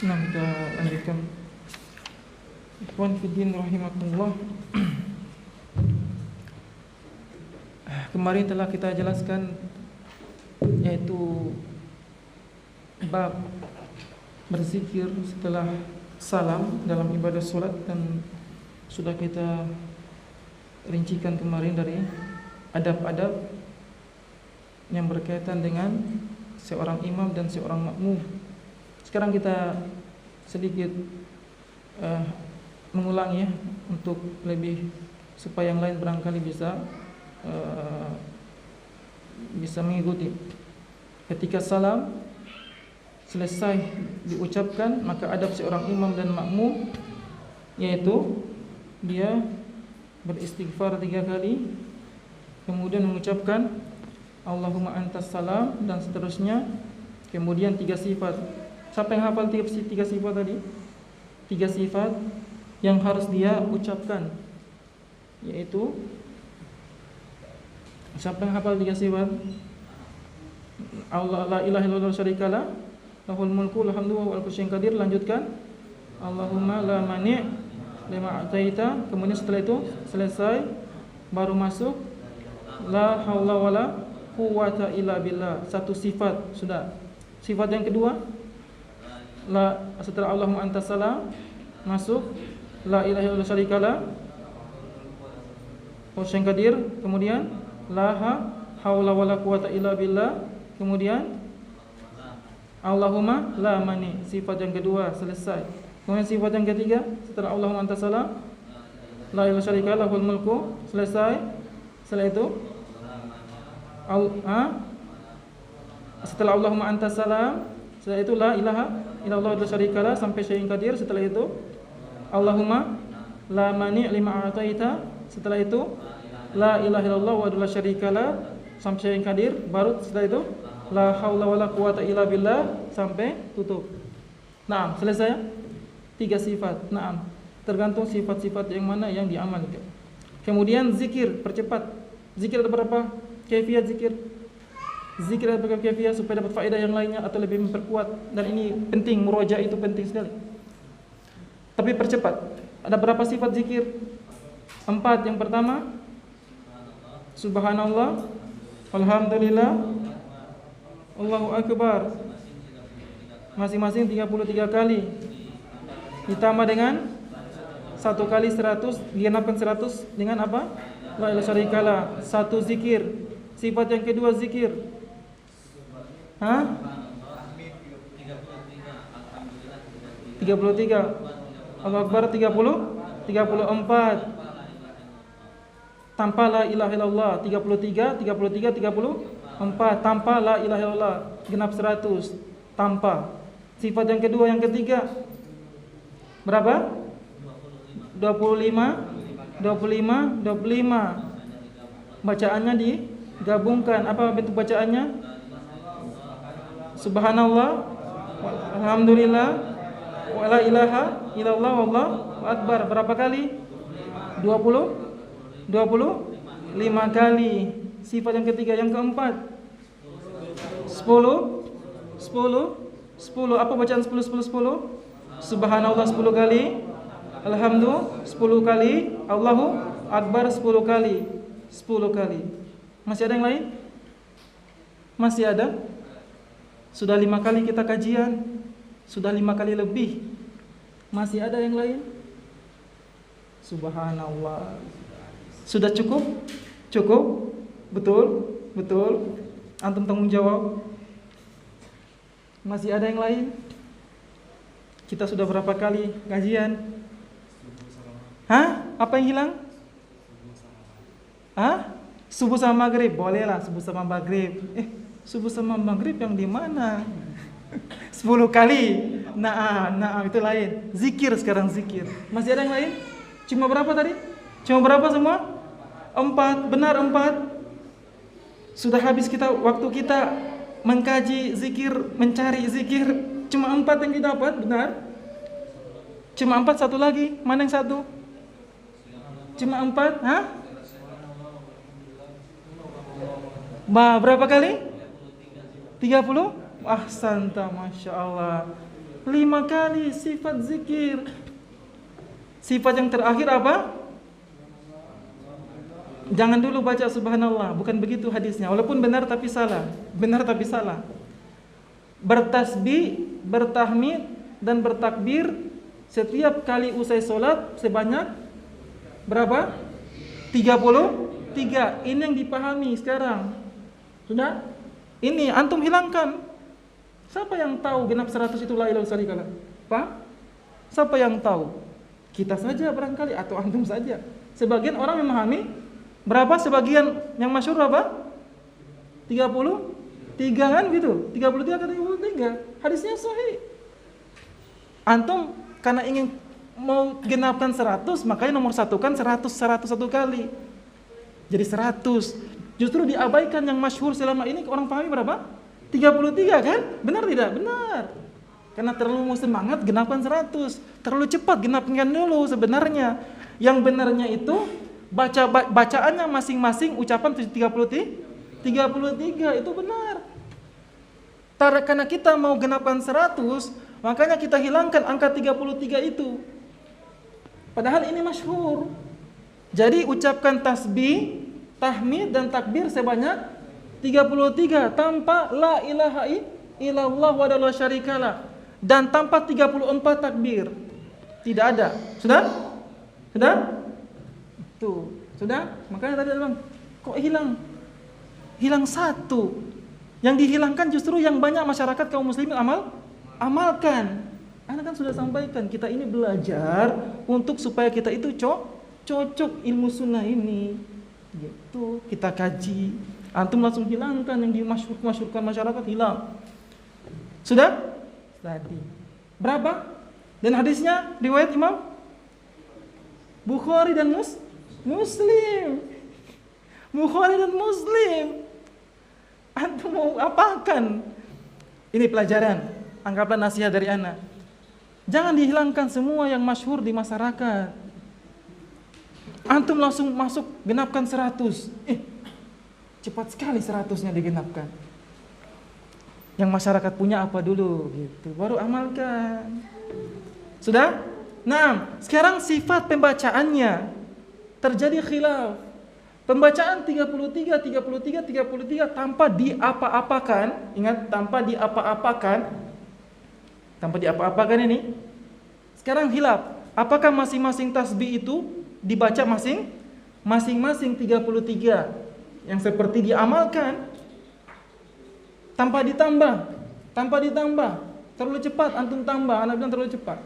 Nah, kita lanjutkan. Ikhwan fiddin rahimakumullah. Kemarin telah kita jelaskan yaitu bab berzikir setelah salam dalam ibadah salat, dan sudah kita rincikan kemarin dari adab-adab yang berkaitan dengan seorang imam dan seorang makmum. Sekarang kita sedikit mengulang ya, untuk lebih supaya yang lain barangkali bisa mengikuti. Ketika salam selesai diucapkan, maka adab seorang imam dan makmum yaitu dia beristighfar 3 kali, kemudian mengucapkan Allahumma antas salam dan seterusnya. Kemudian 3 sifat. Siapa yang hafal 3 sifat tadi? 3 sifat yang harus dia ucapkan, yaitu siapa yang hafal 3 sifat? Allah la ilaha illallah syarikalah, lahul mulku alhamdu wa ala kulli syai'in qadir. Lanjutkan Allahumma la mani' lima ataita. Kemudian setelah itu selesai baru masuk la haula wala quwwata illa billah. 1 sifat sudah. Sifat yang kedua, setelah Allahumma antas salam masuk la ilaha illallah syarikalah wa syai'in qadir. Kemudian la haula wala quwwata illa billah. Kemudian Allahumma la mani. Sifat yang kedua selesai. Kemudian sifat yang ketiga, setelah Allahumma antas salam la ilaha syarikalah lahul mulku, selesai. Setelah itu setelah Allahumma antas salam, setelah itu la ilaha illallah wa syarikalah sampai syai'in qadir. Setelah itu Allahumma la mani' lima ataita. Setelah itu la ilaha illallah wa syarikalah sampai syai'in qadir. Baru setelah itu la haula wala quwwata illa billah sampai tutup. Naam, selesai. 3 sifat. Naam, tergantung sifat-sifat yang mana yang diamalkan. Kemudian zikir, percepat. Zikir ada berapa kaifiat zikir? Zikir ada berapa kaifiat supaya dapat faedah yang lainnya atau lebih memperkuat. Dan ini penting, murojaah itu penting sekali. Tapi percepat. Ada berapa sifat zikir? 4. Yang pertama, subhanallah, alhamdulillah, Allahu akbar. Masing-masing 33 kali. Ditambah dengan 1 kali 100, digenapkan 100 dengan apa? La ilaha syarikalah. 1 zikir. Sifat yang kedua zikir. Hah? 33. Allahu akbar 34. Tanpa la ilaha illallah 33, 34. Tanpa la ilaha illallah genap 100. Tanpa. Sifat yang kedua, yang ketiga berapa? 25. Bacaannya digabungkan. Apa bentuk bacaannya? Subhanallah, alhamdulillah, wa la ilaha illallah, wallahu akbar. Berapa kali? 25 kali. Sifat yang ketiga. Yang keempat 10. Apa bacaan 10? Subhanallah 10 kali, alhamdulillah 10 kali, Allahu akbar 10 kali. Masih ada yang lain? Masih ada? Sudah 5 kali kita kajian, sudah 5 kali lebih. Masih ada yang lain? Subhanallah. Sudah cukup? Cukup? Betul? Antum tanggung jawab. Masih ada yang lain? Kita sudah berapa kali kajian? Hah? Apa yang hilang? Hah? Subuh sama maghrib? Bolehlah subuh sama maghrib. Subuh sama maghrib yang di mana? 10 kali. Nah, itu lain. Zikir sekarang, zikir. Masih ada yang lain? Cuma berapa tadi? Cuma berapa semua? 4. Benar 4. Sudah habis waktu kita mengkaji zikir, mencari zikir. Cuma 4 yang didapat, benar? Cuma 4, satu lagi. Mana yang satu? Cuma 4, hah? Berapa kali? 30? Santa, Masya Allah. 5 kali sifat zikir. Sifat yang terakhir apa? Jangan dulu baca subhanallah, bukan begitu hadisnya. Walaupun benar tapi salah. Benar tapi salah. Bertasbih, bertahmid dan bertakbir setiap kali usai sholat sebanyak berapa? 33. Ini yang dipahami sekarang. Sudah? Ini antum hilangkan. Siapa yang tahu genap 100 itu la ilaha illallah? Pak? Siapa yang tahu? Kita saja barangkali atau antum saja. Sebagian orang memahami berapa, sebagian yang masyhur berapa? 33 kan gitu. 33 atau 33. Hadisnya sahih. Antum karena ingin mau genapkan 100, makanya nomor satu kan 100 101 kali. Jadi 100. Justru diabaikan yang masyhur selama ini, orang pahami berapa? 33 kan? Benar tidak? Benar. Karena terlalu semangat genapkan 100. Terlalu cepat genapkan dulu sebenarnya. Yang benarnya itu bacaannya masing-masing ucapan 33 itu benar. Karena kita mau genapkan 100, makanya kita hilangkan angka 33 itu. Padahal ini masyhur. Jadi ucapkan tasbih, tahmid dan takbir sebanyak 33 tanpa la ilaha illallah wa la syarikalah dan tanpa 34 takbir. Tidak ada. Sudah? Tuh, sudah? Makanya tadi Bang, kok hilang? Hilang satu. Yang dihilangkan justru yang banyak masyarakat kaum muslimin amalkan. Anda kan sudah sampaikan, kita ini belajar untuk supaya kita itu cocok ilmu sunnah ini. Gitu, kita kaji. Antum langsung hilangkan yang dimasyhurkan masyarakat, hilang. Sudah? Tadi. Berapa? Dan hadisnya riwayat Imam Bukhari dan Muslim. Bukhari dan Muslim. Antum mau apakan? Ini pelajaran. Anggaplah nasihat dari ana. Jangan dihilangkan semua yang masyhur di masyarakat. Antum langsung masuk genapkan 100. Cepat sekali 100-nya digenapkan. Yang masyarakat punya apa dulu gitu, baru amalkan. Sudah? Nah, sekarang sifat pembacaannya terjadi khilaf. Pembacaan 33 tanpa diapa-apakan. Ingat, tanpa diapa-apakan. Tanpa diapa-apakan ini. Sekarang khilaf. Apakah masing-masing tasbih itu dibaca masing-masing 33 yang seperti diamalkan tanpa ditambah, terlalu cepat antum tambah, anak bilang terlalu cepat.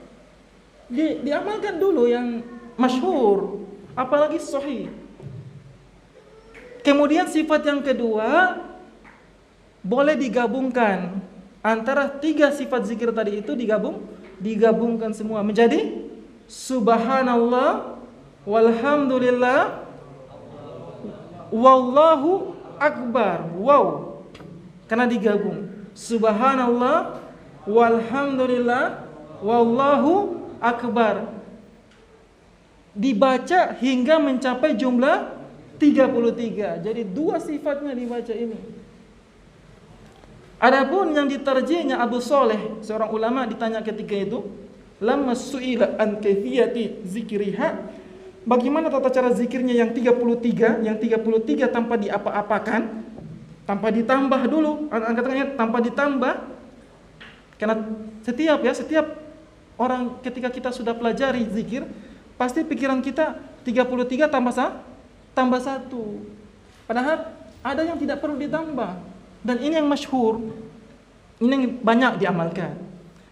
Diamalkan dulu yang masyhur, apalagi sahih. Kemudian sifat yang kedua, boleh digabungkan antara 3 sifat zikir tadi itu, digabungkan semua menjadi subhanallah walhamdulillah wallahu akbar. Wow. Karena digabung. Subhanallah walhamdulillah wallahu akbar. Dibaca hingga mencapai jumlah 33. Jadi 2 sifatnya dibaca ini. Adapun yang diterjemahnya Abu Saleh, seorang ulama, ditanya ketika itu, lamma su'ila an kaifiyati zikriha, bagaimana tata cara zikirnya yang 33 tanpa diapa-apakan, tanpa ditambah dulu, angkatannya tanpa ditambah. Karena setiap orang ketika kita sudah pelajari zikir, pasti pikiran kita 33 tambah 1. Padahal ada yang tidak perlu ditambah. Dan ini yang masyhur. Ini yang banyak diamalkan.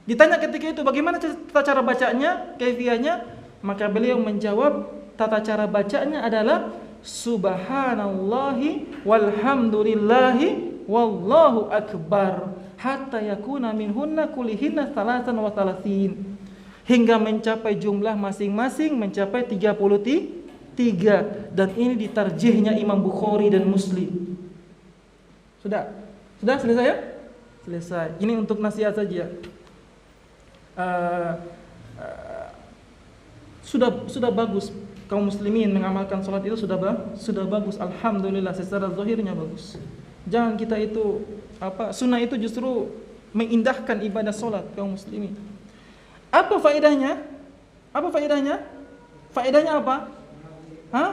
Ditanya ketika itu bagaimana tata cara bacanya, kaifiyahnya, maka beliau menjawab tata cara bacanya adalah subhanallahi walhamdulillahi wallahu akbar hatta yakuna minhunna kulihinna 33 hingga mencapai jumlah masing-masing mencapai 33, dan ini ditarjihnya Imam Bukhari dan Muslim. Sudah selesai ya? Selesai. Ini untuk nasihat saja. Sudah bagus kaum muslimin mengamalkan salat itu, sudah bagus, alhamdulillah, secara zahirnya bagus. Jangan kita itu sunnah itu justru mengindahkan ibadah salat kaum muslimin. Apa faedahnya? Apa faedahnya? Faedahnya apa? Hah?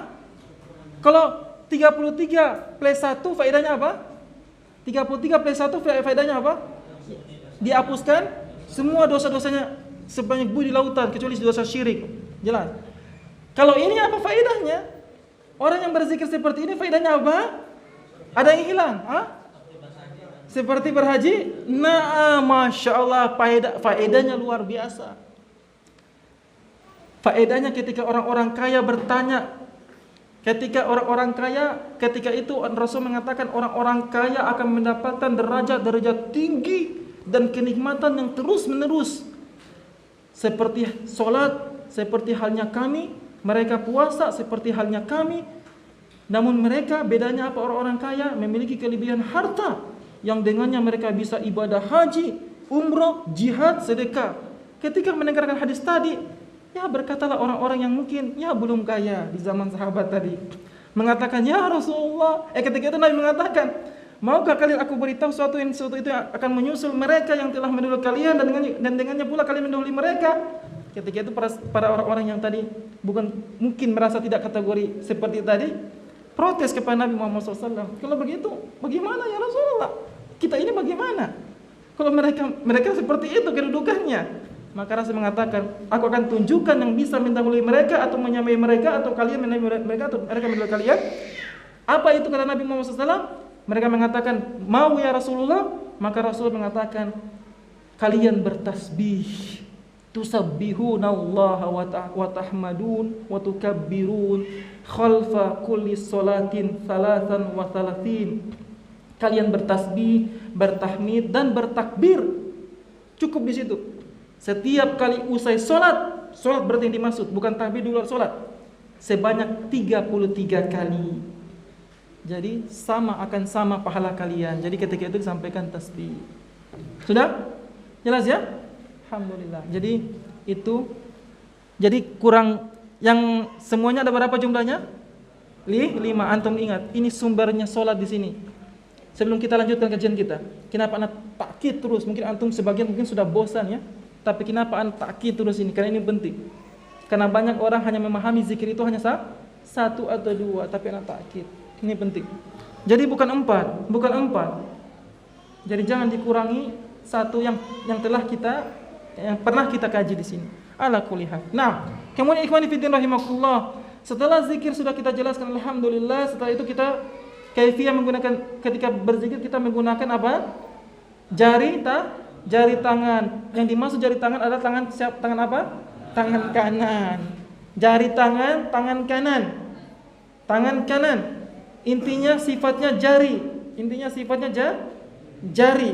Kalau 33 plus 1 faedahnya apa? 33 plus 1 faedahnya apa? Dihapuskan semua dosa-dosanya sebanyak bumi di lautan kecuali dosa syirik. Jelas. Kalau ini apa faedahnya? Orang yang berzikir seperti ini faedahnya apa? Ada yang hilang? Hah? Seperti berhaji? Nah, Masya Allah, faedahnya luar biasa. Faedahnya ketika orang-orang kaya bertanya, ketika itu Rasul mengatakan orang-orang kaya akan mendapatkan derajat tinggi dan kenikmatan yang terus menerus. Seperti sholat, seperti halnya kami, mereka puasa seperti halnya kami. Namun mereka bedanya apa? Orang-orang kaya memiliki kelebihan harta yang dengannya mereka bisa ibadah haji, umroh, jihad, sedekah. Ketika mendengarkan hadis tadi, ya berkatalah orang-orang yang mungkin ya belum kaya di zaman sahabat tadi, mengatakan, ya Rasulullah, ketika itu Nabi mengatakan, maukah kalian aku beritahu suatu itu akan menyusul mereka yang telah mendahului kalian dan dengannya pula kalian mendahului mereka. Ketika itu para orang-orang yang tadi bukan mungkin merasa tidak kategori seperti tadi, protes kepada Nabi Muhammad SAW. Kalau begitu, bagaimana ya Rasulullah? Kita ini bagaimana? Kalau mereka seperti itu kedudukannya. Maka Rasul mengatakan, aku akan tunjukkan yang bisa mendahului mereka atau menyamai mereka, atau kalian menyamai mereka atau mereka mendahului kalian. Apa itu kata Nabi Muhammad SAW? Mereka mengatakan, mau ya Rasulullah. Maka Rasul mengatakan, kalian bertasbih, tusabbihuna Allah wa tahmadun wa tukabbirun khalfa kulli salatin salatan wa salatin. Kalian bertasbih, bertahmid dan bertakbir. Cukup di situ. Setiap kali usai solat berarti yang dimaksud bukan tahmid di luar solat, sebanyak 33 kali. Jadi akan sama pahala kalian. Jadi ketika itu disampaikan tasbih. Sudah? Jelas ya? Alhamdulillah. Jadi itu, jadi kurang, yang semuanya ada berapa jumlahnya? 5. Antum ingat, ini sumbernya solat di sini. Sebelum kita lanjutkan kajian kita, kenapa anak takkid terus? Mungkin antum sebagian mungkin sudah bosan ya. Tapi kenapa anak takkid terus ini? Karena ini penting. Karena banyak orang hanya memahami zikir itu hanya 1 atau 2, tapi anak takkid. Ini penting. Jadi bukan 4. Jadi jangan dikurangi 1 yang pernah kita kaji di sini. Ala kulli hal. Nah, kemudian ikhwani fillah rahimakumullah, setelah zikir sudah kita jelaskan alhamdulillah, setelah itu kita kaifiyah menggunakan, ketika berzikir kita menggunakan apa? Jari tangan. Yang dimaksud jari tangan adalah tangan apa? Tangan kanan. Jari tangan kanan. Tangan kanan. Intinya sifatnya jari. Jari.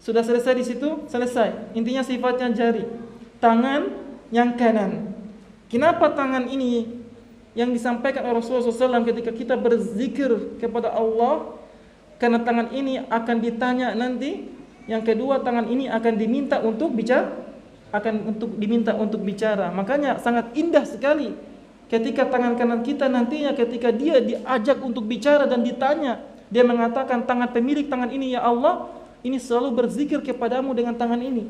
Sudah selesai di situ? Selesai. Intinya sifatnya jari. Tangan yang kanan. Kenapa tangan ini yang disampaikan oleh Rasulullah SAW ketika kita berzikir kepada Allah? Karena tangan ini akan ditanya nanti. Yang kedua, tangan ini akan diminta untuk bicara. Makanya sangat indah sekali ketika tangan kanan kita nantinya ketika dia diajak untuk bicara dan ditanya, dia mengatakan, pemilik tangan ini ya Allah, ini selalu berzikir kepadamu dengan tangan ini.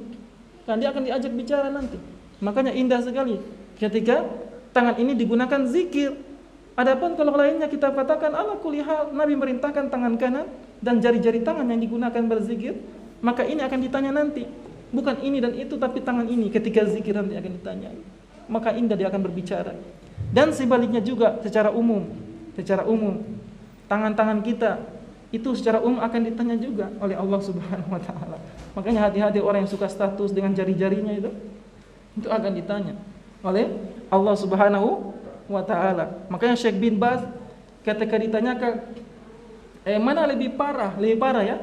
Dan dia akan diajak bicara nanti. Makanya indah sekali ketika tangan ini digunakan zikir. Adapun kalau lainnya kita katakan ala kulli hal, Nabi merintahkan tangan kanan dan jari-jari tangan yang digunakan berzikir, maka ini akan ditanya nanti. Bukan ini dan itu, tapi tangan ini ketika zikir nanti akan ditanya. Maka indah dia akan berbicara. Dan sebaliknya juga secara umum, tangan-tangan kita itu secara umum akan ditanya juga oleh Allah Subhanahu wa taala. Makanya hati-hati orang yang suka status dengan jari-jarinya itu akan ditanya oleh Allah Subhanahu wa taala. Makanya Syekh bin Baz ketika ditanyakan mana lebih parah ya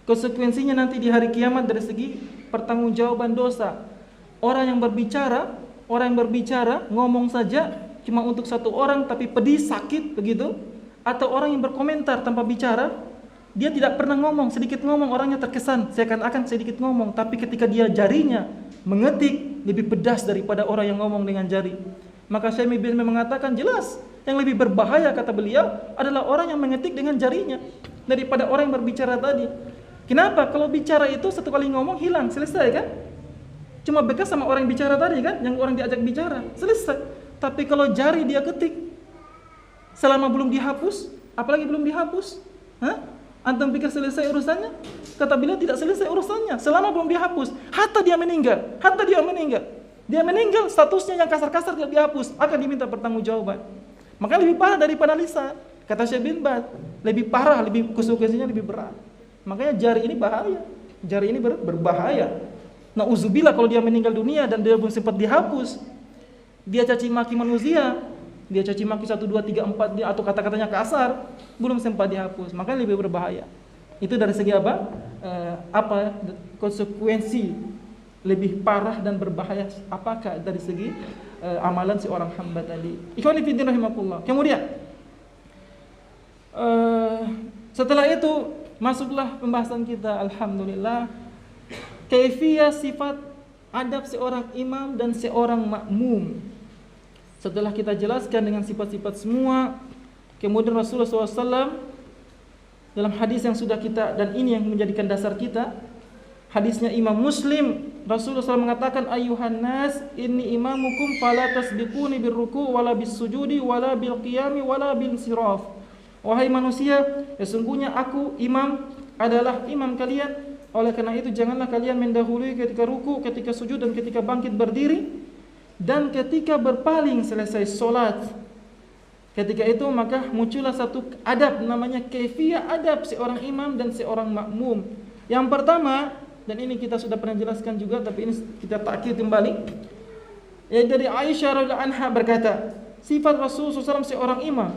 konsekuensinya nanti di hari kiamat dari segi pertanggungjawaban dosa. Orang yang berbicara ngomong saja cuma untuk 1 orang tapi pedih, sakit begitu, atau orang yang berkomentar tanpa bicara, dia tidak pernah ngomong, sedikit ngomong orangnya terkesan seakan-akan sedikit ngomong, tapi ketika dia jarinya mengetik lebih pedas daripada orang yang ngomong dengan jari. Maka Syekh bin Baz mengatakan jelas yang lebih berbahaya kata beliau adalah orang yang mengetik dengan jarinya daripada orang yang berbicara tadi. Kenapa? Kalau bicara itu 1 kali ngomong hilang, selesai kan? Cuma bekas sama orang yang bicara tadi kan, yang orang diajak bicara, selesai. Tapi kalau jari dia ketik selama belum dihapus, apalagi belum dihapus, antum pikir selesai urusannya? Kata beliau tidak selesai urusannya selama belum dihapus. Hatta dia meninggal, dia meninggal statusnya yang kasar-kasar tidak dihapus, akan diminta pertanggungjawaban. Maka lebih parah daripada lisan. Kata Syekh bin Baz, lebih parah, lebih konsekuensinya lebih berat. Makanya jari ini bahaya. Jari ini berbahaya. Nauzubillah kalau dia meninggal dunia dan dia belum sempat dihapus. Dia caci maki manusia, dia caci maki 1 2 3 4 dia atau kata-katanya kasar, belum sempat dihapus. Makanya lebih berbahaya. Itu dari segi apa? Konsekuensi lebih parah dan berbahaya apakah dari segi amalan seorang hamba tadi. Ikhwani fillah rahimakumullah. Kemudian setelah itu masuklah pembahasan kita, alhamdulillah, kaifiyah sifat adab seorang imam dan seorang makmum. Setelah kita jelaskan dengan sifat-sifat semua, kemudian Rasulullah SAW dalam hadis yang sudah kita, dan ini yang menjadikan dasar kita, hadisnya Imam Muslim, Rasulullah SAW mengatakan, ayuhan nas inni imamukum fala tasbiquni birruku wala bisujudi wala bilqiyami wala binsiraf. Wahai manusia, sesungguhnya aku imam adalah imam kalian. Oleh karena itu janganlah kalian mendahului ketika ruku, ketika sujud, dan ketika bangkit berdiri, dan ketika berpaling selesai solat. Ketika itu maka muncullah satu adab, namanya kaifiyah adab seorang imam dan seorang makmum. Yang pertama, dan ini kita sudah pernah jelaskan juga, tapi ini kita takkid kembali. Yaitu dari Aisyah radhiyallahu anha berkata, sifat Rasulullah SAW seorang imam,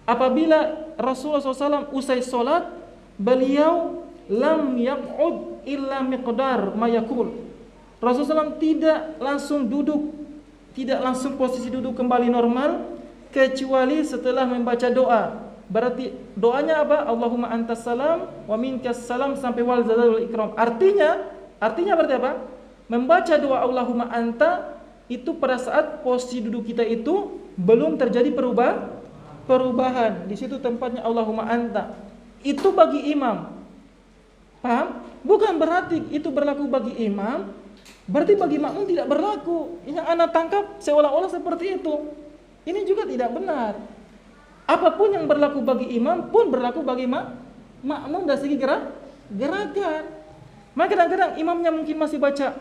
apabila Rasulullah SAW usai solat, beliau lam yaq'ud illa miqdar ma yaqul. Rasulullah SAW tidak langsung duduk, tidak langsung posisi duduk kembali normal, kecuali setelah membaca doa. Berarti doanya apa? Allahumma antas salam wa minkas salam sampai wal jalal wal ikram. Artinya berarti apa? Membaca doa Allahumma anta itu pada saat posisi duduk kita itu belum terjadi perubahan. Di situ tempatnya Allahumma anta. Itu bagi imam. Paham? Bukan berarti itu berlaku bagi imam, berarti bagi makmum tidak berlaku. Ini anak tangkap seolah-olah seperti itu. Ini juga tidak benar. Apapun yang berlaku bagi imam pun berlaku bagi makmum dari segi gerakan. Maka kadang-kadang imamnya mungkin masih baca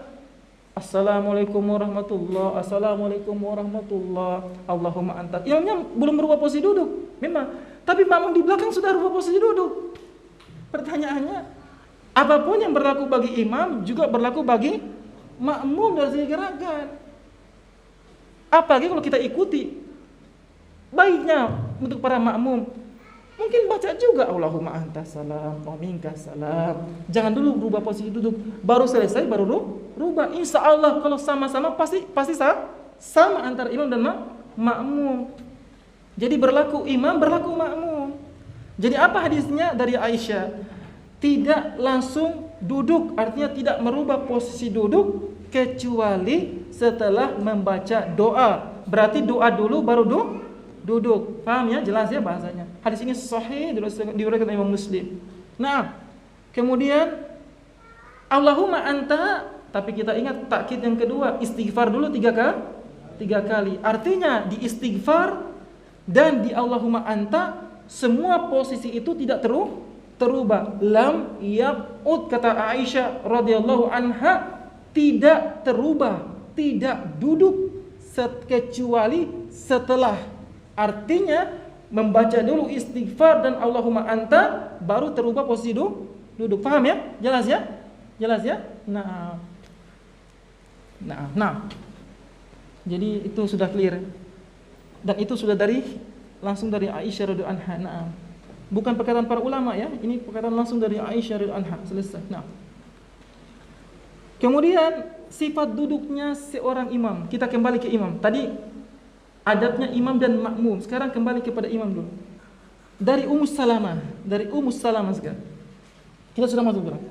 Assalamualaikum warahmatullah, Assalamualaikum warahmatullah, Allahumma anta. Imamnya belum berubah posisi duduk, memang. Tapi makmum di belakang sudah berubah posisi duduk. Pertanyaannya, apapun yang berlaku bagi imam juga berlaku bagi makmum dari segi gerakan. Apalagi kalau kita ikuti, baiknya untuk para makmum mungkin baca juga Allahumma anta salam wa minkas salam. Jangan dulu berubah posisi duduk, baru selesai baru rubah. Insya Allah kalau sama-sama pasti sama antara imam dan makmum. Jadi berlaku imam, berlaku makmum. Jadi apa hadisnya dari Aisyah? Tidak langsung duduk, artinya tidak merubah posisi duduk kecuali setelah membaca doa. Berarti doa dulu baru duduk. Paham ya? Jelas ya bahasanya. Hadis ini sahih diriwayatkan Imam Muslim. Nah, kemudian Allahumma anta, tapi kita ingat takkid yang kedua, istighfar dulu 3 kali. Artinya di istighfar dan di Allahumma anta semua posisi itu tidak terubah. Lam yaq'ud, kata Aisyah radhiyallahu anha, tidak terubah, tidak duduk kecuali setelah. Artinya membaca dulu istighfar dan Allahumma anta baru terubah posisi duduk. Paham ya? Jelas ya? Jelas ya? Nah. Jadi itu sudah clear. Dan itu sudah langsung dari Aisyah radhiyallahu anha. Nah. Bukan perkataan para ulama ya, ini perkataan langsung dari Aisyah radhiyallahu anha. Selesai. Nah. Kemudian sifat duduknya seorang imam. Kita kembali ke imam. Tadi adabnya imam dan makmum. Sekarang kembali kepada imam dulu. Dari Ummu Salamah sekarang. Kita sudah masuk berapa?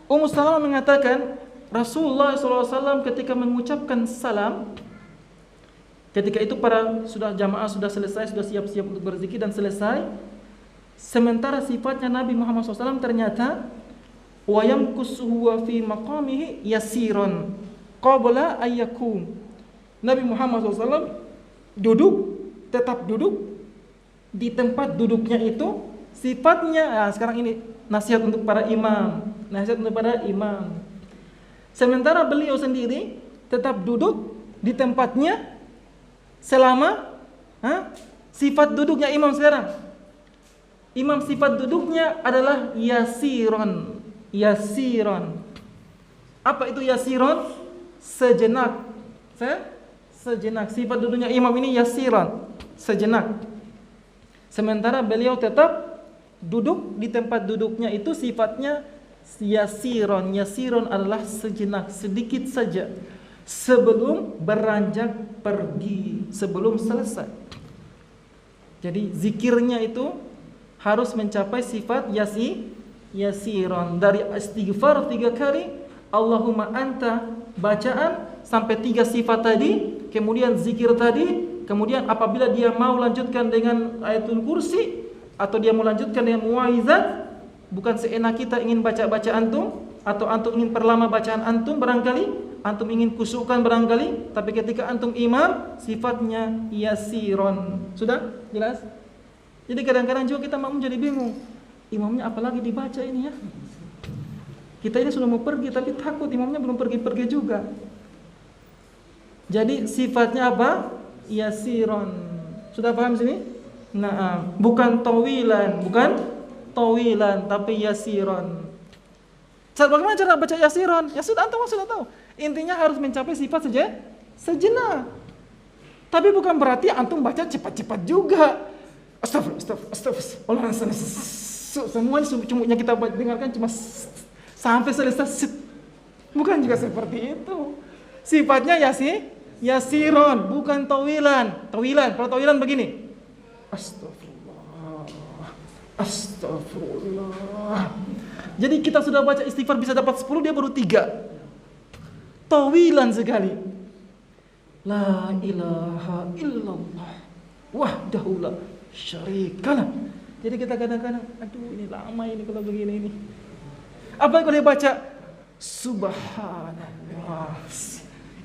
Ummu Salamah mengatakan Rasulullah SAW ketika mengucapkan salam, ketika itu para jamaah sudah selesai, sudah siap-siap untuk berzikir dan selesai. Sementara sifatnya Nabi Muhammad SAW ternyata wa yamkusuhu fi maqamihi yasiron qabla ayyakum. Nabi Muhammad SAW tetap duduk di tempat duduknya itu sifatnya. Nah, sekarang ini nasihat untuk para imam. Sementara beliau sendiri tetap duduk di tempatnya selama sifat duduknya imam sekarang. Imam sifat duduknya adalah yasiron. Apa itu yasiron? Sejenak. Sejenak. Sifat duduknya imam ini yasiron, sejenak. Sementara beliau tetap duduk di tempat duduknya itu sifatnya yasiron. Yasiron adalah sejenak, sedikit saja, sebelum beranjak pergi, sebelum selesai. Jadi zikirnya itu harus mencapai sifat yasiron. Dari istighfar 3 kali, Allahumma anta, bacaan sampai 3 sifat tadi, kemudian zikir tadi, kemudian apabila dia mau lanjutkan dengan ayatul kursi atau dia mau lanjutkan dengan muaizat, bukan seenak kita ingin baca antum atau antum ingin perlama bacaan antum, barangkali antum ingin kusukkan barangkali, tapi ketika antum imam sifatnya yasiron. Sudah jelas? Jadi kadang-kadang juga kita makmum jadi bingung, imamnya apalagi dibaca ini ya. Kita ini sudah mau pergi tapi takut imamnya belum pergi-pergi juga. Jadi sifatnya apa? Yasiron. Sudah paham sini? Nah, bukan tawilan, tapi yasiron. Bagaimana cara baca yasiron? Ya sudah, antum sudah tahu. Intinya harus mencapai sifat saja sejenak. Tapi bukan berarti antum baca cepat-cepat juga. Astagfirullah. Semuanya cuma kita dengarkan cuma sampai selesai. Bukan juga seperti itu. Sifatnya yasiron, bukan tawilan. Kalau tawilan begini. Astagfirullah. Jadi kita sudah baca istighfar bisa dapat 10, dia baru 3. Tawilan sekali. La ilaha illallah wahdahu la syarikalah. Jadi kita kadang-kadang, aduh ini lama ini kalau begini ini. Apa kalau dia baca subhanallah,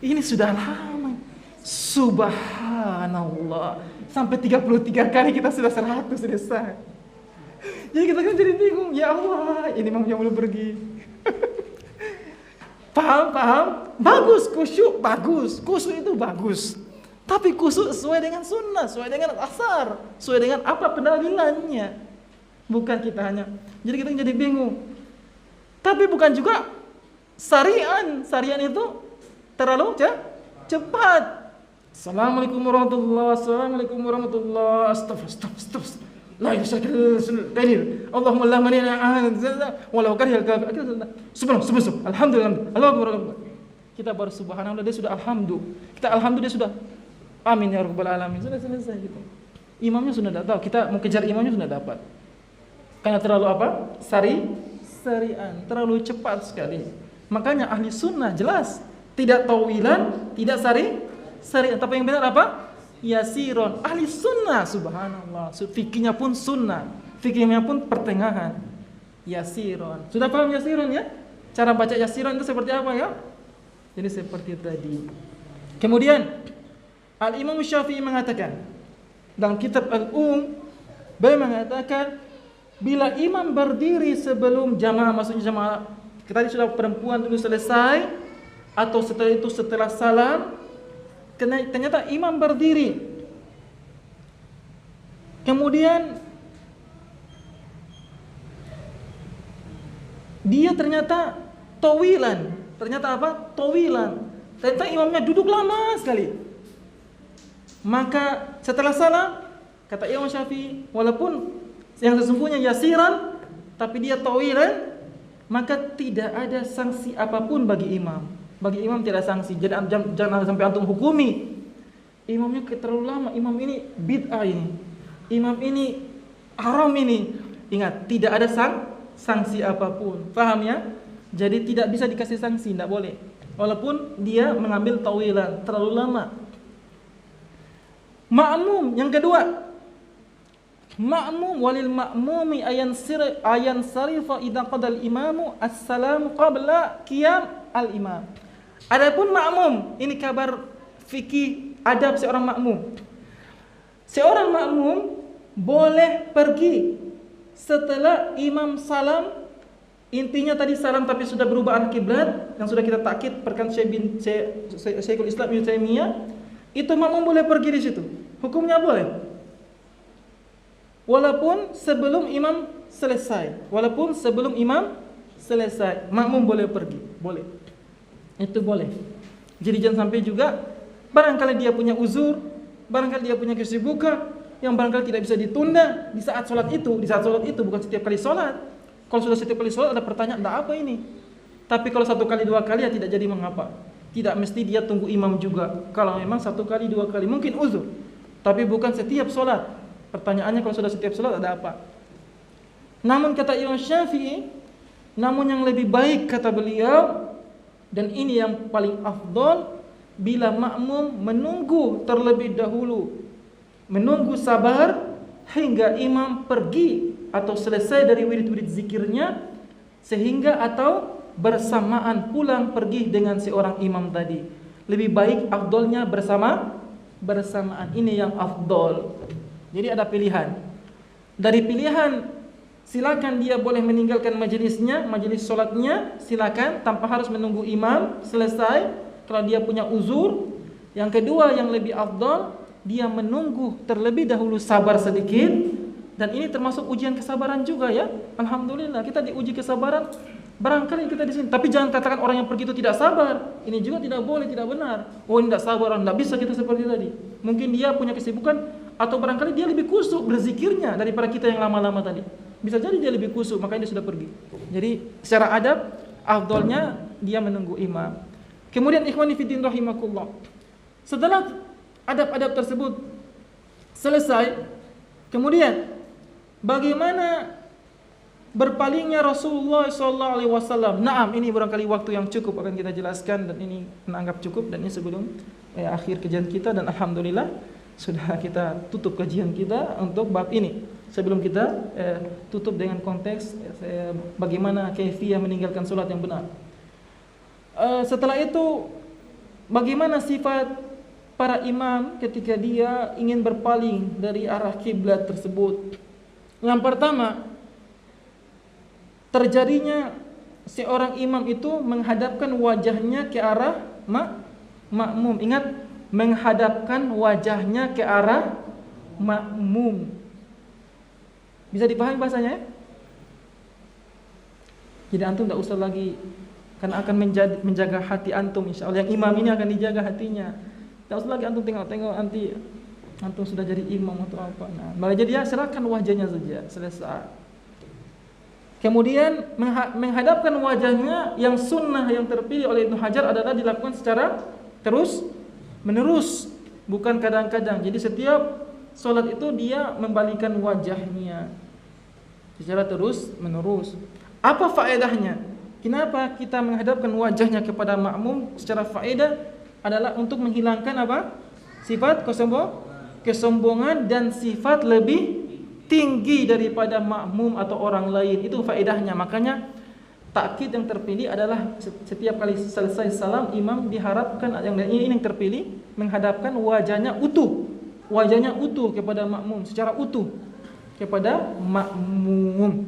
ini sudah lama. Subhanallah, sampai 33 kali kita sudah 100 selesai. Jadi kita kan jadi bingung, ya Allah, ini mamanya belum pergi. Paham? Bagus, khusyuk bagus. Khusyuk itu bagus. Tapi khusyuk sesuai dengan sunnah, sesuai dengan asar, sesuai dengan apa pendalilannya. Bukan kita hanya. Jadi kita jadi bingung. Tapi bukan juga sarian. Sarian itu terlalu cepat. Assalamualaikum warahmatullahi. Astagfirullah. La yashakil qadir. Allahumma la mani'a walau karihal kafir. Subhanallah. Alhamdulillah. Allahu akbar. Kita baru subhanallah, dia sudah alhamdulillah. Kita alhamdulillah, dia sudah amin ya rabbal alamin. Sudah selesai gitu. Imamnya sudah tahu. Kita mau kejar imamnya sudah dapat. Karena terlalu apa? Sarian, terlalu cepat sekali. Makanya ahli sunnah jelas, tidak tawilan, tidak sarian, tapi yang benar apa? Yasiron. Ahli sunnah, subhanallah. Fikihnya pun sunnah, fikihnya pun pertengahan. Yasiron. Sudah paham yasiron ya? Cara baca yasiron itu seperti apa ya? Jadi seperti tadi. Kemudian Al-Imam Syafi'i mengatakan dalam kitab beliau mengatakan bila imam berdiri sebelum jamaah, maksudnya jamaah tadi sudah perempuan dulu selesai atau setelah itu setelah salam, ternyata imam berdiri, kemudian dia ternyata tawilan. Ternyata apa? Tawilan. Ternyata imamnya duduk lama sekali. Maka setelah salam, kata Imam Syafi'i, walaupun yang sesungguhnya yasiran, tapi dia tawilan, maka tidak ada sanksi apapun bagi imam. Bagi imam tidak sanksi. Jadi jangan sampai antum hukumi imamnya terlalu lama, imam ini bid'ah ini, imam ini haram ini. Ingat, tidak ada sanksi apapun. Paham ya? Jadi tidak bisa dikasih sanksi, tidak boleh. Walaupun dia mengambil tawilan, terlalu lama. Ma'mum yang kedua, ma'mum walil ma'mumi ayan sarifa idza qadal imamu assalamu qabla qiyam al imam. Adapun makmum, ini kabar fikih adab seorang makmum. Seorang makmum boleh pergi setelah imam salam. Intinya tadi salam tapi sudah berubah arah kiblat, yang sudah kita takkid perkan Syekhul Islam Ibnu Taimiyah, itu makmum boleh pergi di situ. Hukumnya boleh. Walaupun sebelum imam selesai, makmum boleh pergi, boleh. Itu boleh. Jadi jangan sampai juga barangkali dia punya uzur, barangkali dia punya kesibukan yang barangkali tidak bisa ditunda di saat sholat itu, bukan setiap kali sholat. Kalau sudah setiap kali sholat ada pertanyaan, ada apa ini? Tapi kalau 1 kali 2 kali ya tidak jadi mengapa. Tidak mesti dia tunggu imam juga. Kalau memang 1 kali 2 kali mungkin uzur, tapi bukan setiap sholat. Pertanyaannya kalau sudah setiap sholat ada apa? Namun kata Imam Syafi'i, namun yang lebih baik kata beliau, dan ini yang paling afdol, bila makmum menunggu terlebih dahulu, menunggu sabar hingga imam pergi atau selesai dari wirid-wirid zikirnya, sehingga atau bersamaan pulang pergi dengan seorang imam tadi. Lebih baik afdolnya bersamaan. Ini yang afdol. Jadi ada pilihan. Dari pilihan, silakan dia boleh meninggalkan majelisnya, majelis sholatnya, silakan tanpa harus menunggu imam selesai kalau dia punya uzur. Yang kedua yang lebih afdol, dia menunggu terlebih dahulu, sabar sedikit. Dan ini termasuk ujian kesabaran juga ya. Alhamdulillah kita diuji kesabaran. Barangkali kita di sini, tapi jangan katakan orang yang pergi itu tidak sabar. Ini juga tidak boleh, tidak benar. Oh, ini tidak sabar, tidak bisa kita seperti tadi. Mungkin dia punya kesibukan, atau barangkali dia lebih kusuk berzikirnya daripada kita yang lama-lama tadi. Bisa jadi dia lebih kusuk, makanya dia sudah pergi. Jadi secara adab, afdolnya dia menunggu imam. Kemudian ikhwani fiddin rahimakumullah, setelah adab-adab tersebut selesai, kemudian bagaimana berpalingnya Rasulullah SAW? Naam, ini barangkali waktu yang cukup akan kita jelaskan, dan ini menanggap cukup, dan ini sebelum akhir kajian kita, dan alhamdulillah sudah kita tutup kajian kita untuk bab ini. Sebelum kita tutup dengan konteks bagaimana kaifiyah meninggalkan sholat yang benar. Setelah itu, bagaimana sifat para imam ketika dia ingin berpaling dari arah kiblat tersebut? Yang pertama, terjadinya seorang imam itu menghadapkan wajahnya ke arah makmum. Ingat, menghadapkan wajahnya ke arah makmum. Bisa dipahami bahasanya? Jadi antum tidak usah lagi, karena akan menjaga hati antum insyaallah. Yang imam ini akan dijaga hatinya. Tidak usah lagi antum tengok-tengok nanti antum sudah jadi imam atau apa. Nah, malah jadi ya serahkan wajahnya saja, selesai. Kemudian menghadapkan wajahnya, yang sunnah yang terpilih oleh Ibnu Hajar adalah dilakukan secara terus menerus, bukan kadang-kadang. Jadi setiap solat itu dia membalikkan wajahnya secara terus menerus. Apa faedahnya? Kenapa kita menghadapkan wajahnya kepada makmum? Secara faedah adalah untuk menghilangkan apa? Sifat kesombongan dan sifat lebih tinggi daripada makmum atau orang lain. Itu faedahnya. Makanya takkid yang terpilih adalah setiap kali selesai salam, imam diharapkan, yang ini yang terpilih, menghadapkan wajahnya utuh kepada makmum, secara utuh kepada makmum.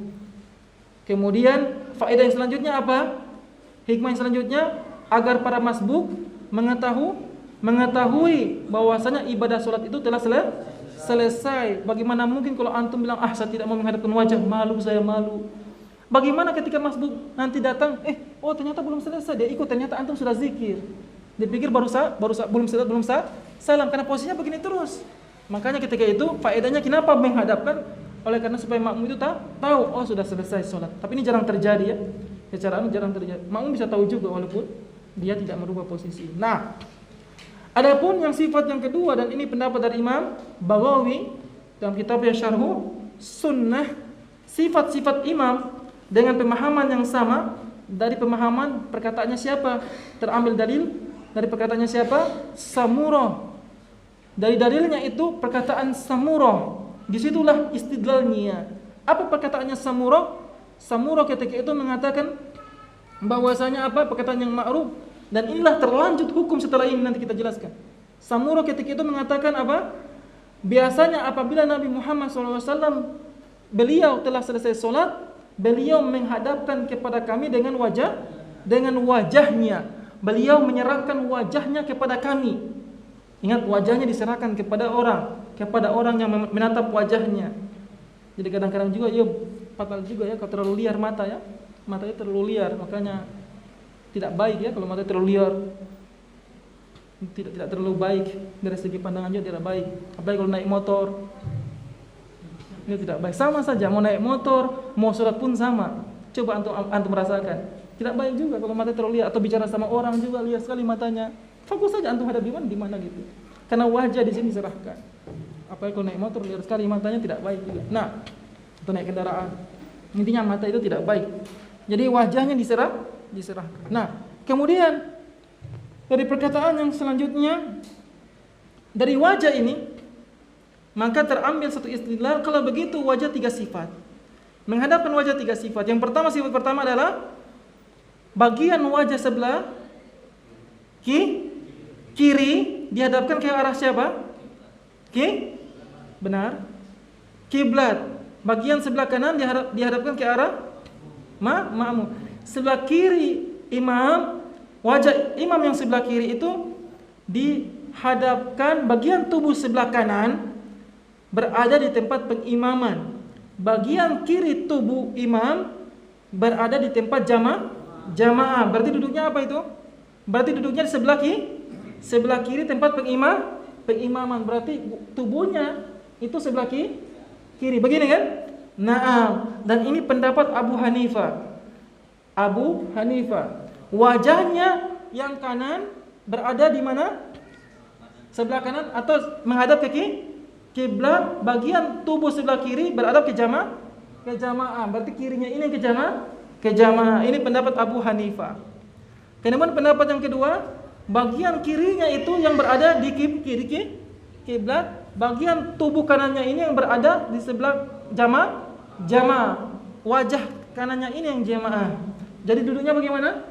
Kemudian faedah yang selanjutnya apa? Hikmah yang selanjutnya, agar para masbuk mengetahui bahwasanya ibadah salat itu telah selesai. Bagaimana mungkin kalau antum bilang, saya tidak mau menghadapkan wajah, saya malu. Bagaimana ketika masbuk nanti datang, ternyata belum selesai, dia ikut, ternyata antum sudah zikir. Dia pikir belum salam, karena posisinya begini terus. Makanya ketika itu faedahnya kenapa menghadapkan? Oleh karena supaya makmum itu tahu, sudah selesai sholat. Tapi ini jarang terjadi ya. Kecaraan jarang terjadi. Makmum bisa tahu juga walaupun dia tidak merubah posisi. Nah, adapun yang sifat yang kedua, dan ini pendapat dari Imam Baghawi dalam kitabnya Syarhu Sunnah, sifat-sifat imam dengan pemahaman yang sama dari pemahaman perkataannya siapa? Terambil dalil dari perkataannya siapa? Samurah. Dari dalilnya itu perkataan Samurah. Disitulah istidlalnya. Apa perkataannya Samurah? Samurah ketika itu mengatakan bahwasanya apa? Perkataan yang ma'ruf, Dan inilah terlanjut hukum setelah ini, nanti kita jelaskan. Samura ketika itu mengatakan apa? Biasanya apabila Nabi Muhammad SAW beliau telah selesai sholat, beliau menghadapkan kepada kami dengan wajahnya. Beliau menyerahkan wajahnya kepada kami. Ingat, wajahnya diserahkan kepada orang yang menatap wajahnya. Jadi kadang-kadang juga ya fatal juga ya kalau terlalu liar mata ya. Matanya terlalu liar, makanya tidak baik ya kalau mata terlalu liar. Tidak terlalu baik dari segi pandangan juga tidak baik. Apalagi kalau naik motor. Ini tidak baik. Sama saja mau naik motor, mau sholat pun sama. Coba antum merasakan. Tidak baik juga kalau mata terlalu liar atau bicara sama orang juga liar sekali matanya. Fokus saja antum hadap di mana gitu. Karena wajah di sini diserahkan. Apalagi kalau naik motor liar sekali matanya tidak baik juga. Nah, atau naik kendaraan. Intinya mata itu tidak baik. Jadi wajahnya diserahkan. Nah, kemudian dari perkataan yang selanjutnya, dari wajah ini maka terambil satu istidlal kalau begitu wajah 3 sifat. Menghadapkan wajah 3 sifat. Yang pertama, sifat pertama adalah bagian wajah sebelah kiri dihadapkan ke arah siapa? Benar. Kiblat. Bagian sebelah kanan dihadapkan ke arah makmum. Sebelah kiri imam, wajah imam yang sebelah kiri itu dihadapkan, bagian tubuh sebelah kanan berada di tempat pengimaman. Bagian kiri tubuh imam berada di tempat jamaah. Berarti duduknya apa itu? Berarti duduknya di sebelah kiri tempat pengimaman. Berarti tubuhnya itu sebelah kiri. Begini kan? Naam. Dan ini pendapat Abu Hanifah. Wajahnya yang kanan berada di mana? Sebelah kanan atau menghadap ke kiblat. Bagian tubuh sebelah kiri berada ke jamaah. Berarti kirinya ini ke jamaah. Ini pendapat Abu Hanifah. Kemudian pendapat yang kedua, bagian kirinya itu yang berada di kiblat. Bagian tubuh kanannya ini yang berada di sebelah jamaah. Wajah kanannya ini yang jamaah. Jadi duduknya bagaimana?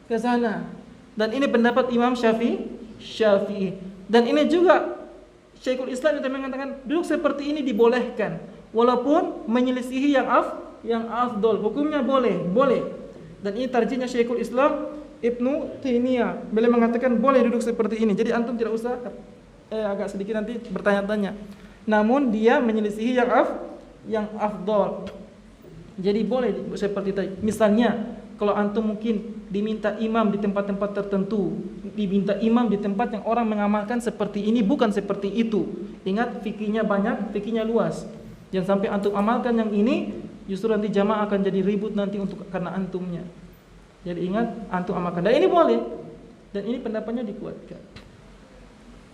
Ke sana. Dan ini pendapat Imam Syafi'i. Dan ini juga Syekhul Islam yang mengatakan duduk seperti ini dibolehkan, walaupun menyelisihi yang afdol. Hukumnya boleh. Dan ini tarjihnya Syekhul Islam Ibnu Taimiyah. Beliau mengatakan boleh duduk seperti ini. Jadi antum tidak usah agak sedikit nanti bertanya-tanya. Namun dia menyelisihi yang afdol. Jadi boleh seperti itu. Misalnya kalau antum mungkin diminta imam di tempat-tempat tertentu, diminta imam di tempat yang orang mengamalkan seperti ini, bukan seperti itu. Ingat, fikihnya banyak, fikihnya luas. Jangan sampai antum amalkan yang ini, justru nanti jamaah akan jadi ribut nanti karena antumnya. Jadi ingat, antum amalkan. Dan ini boleh. Dan ini pendapatnya dikuatkan.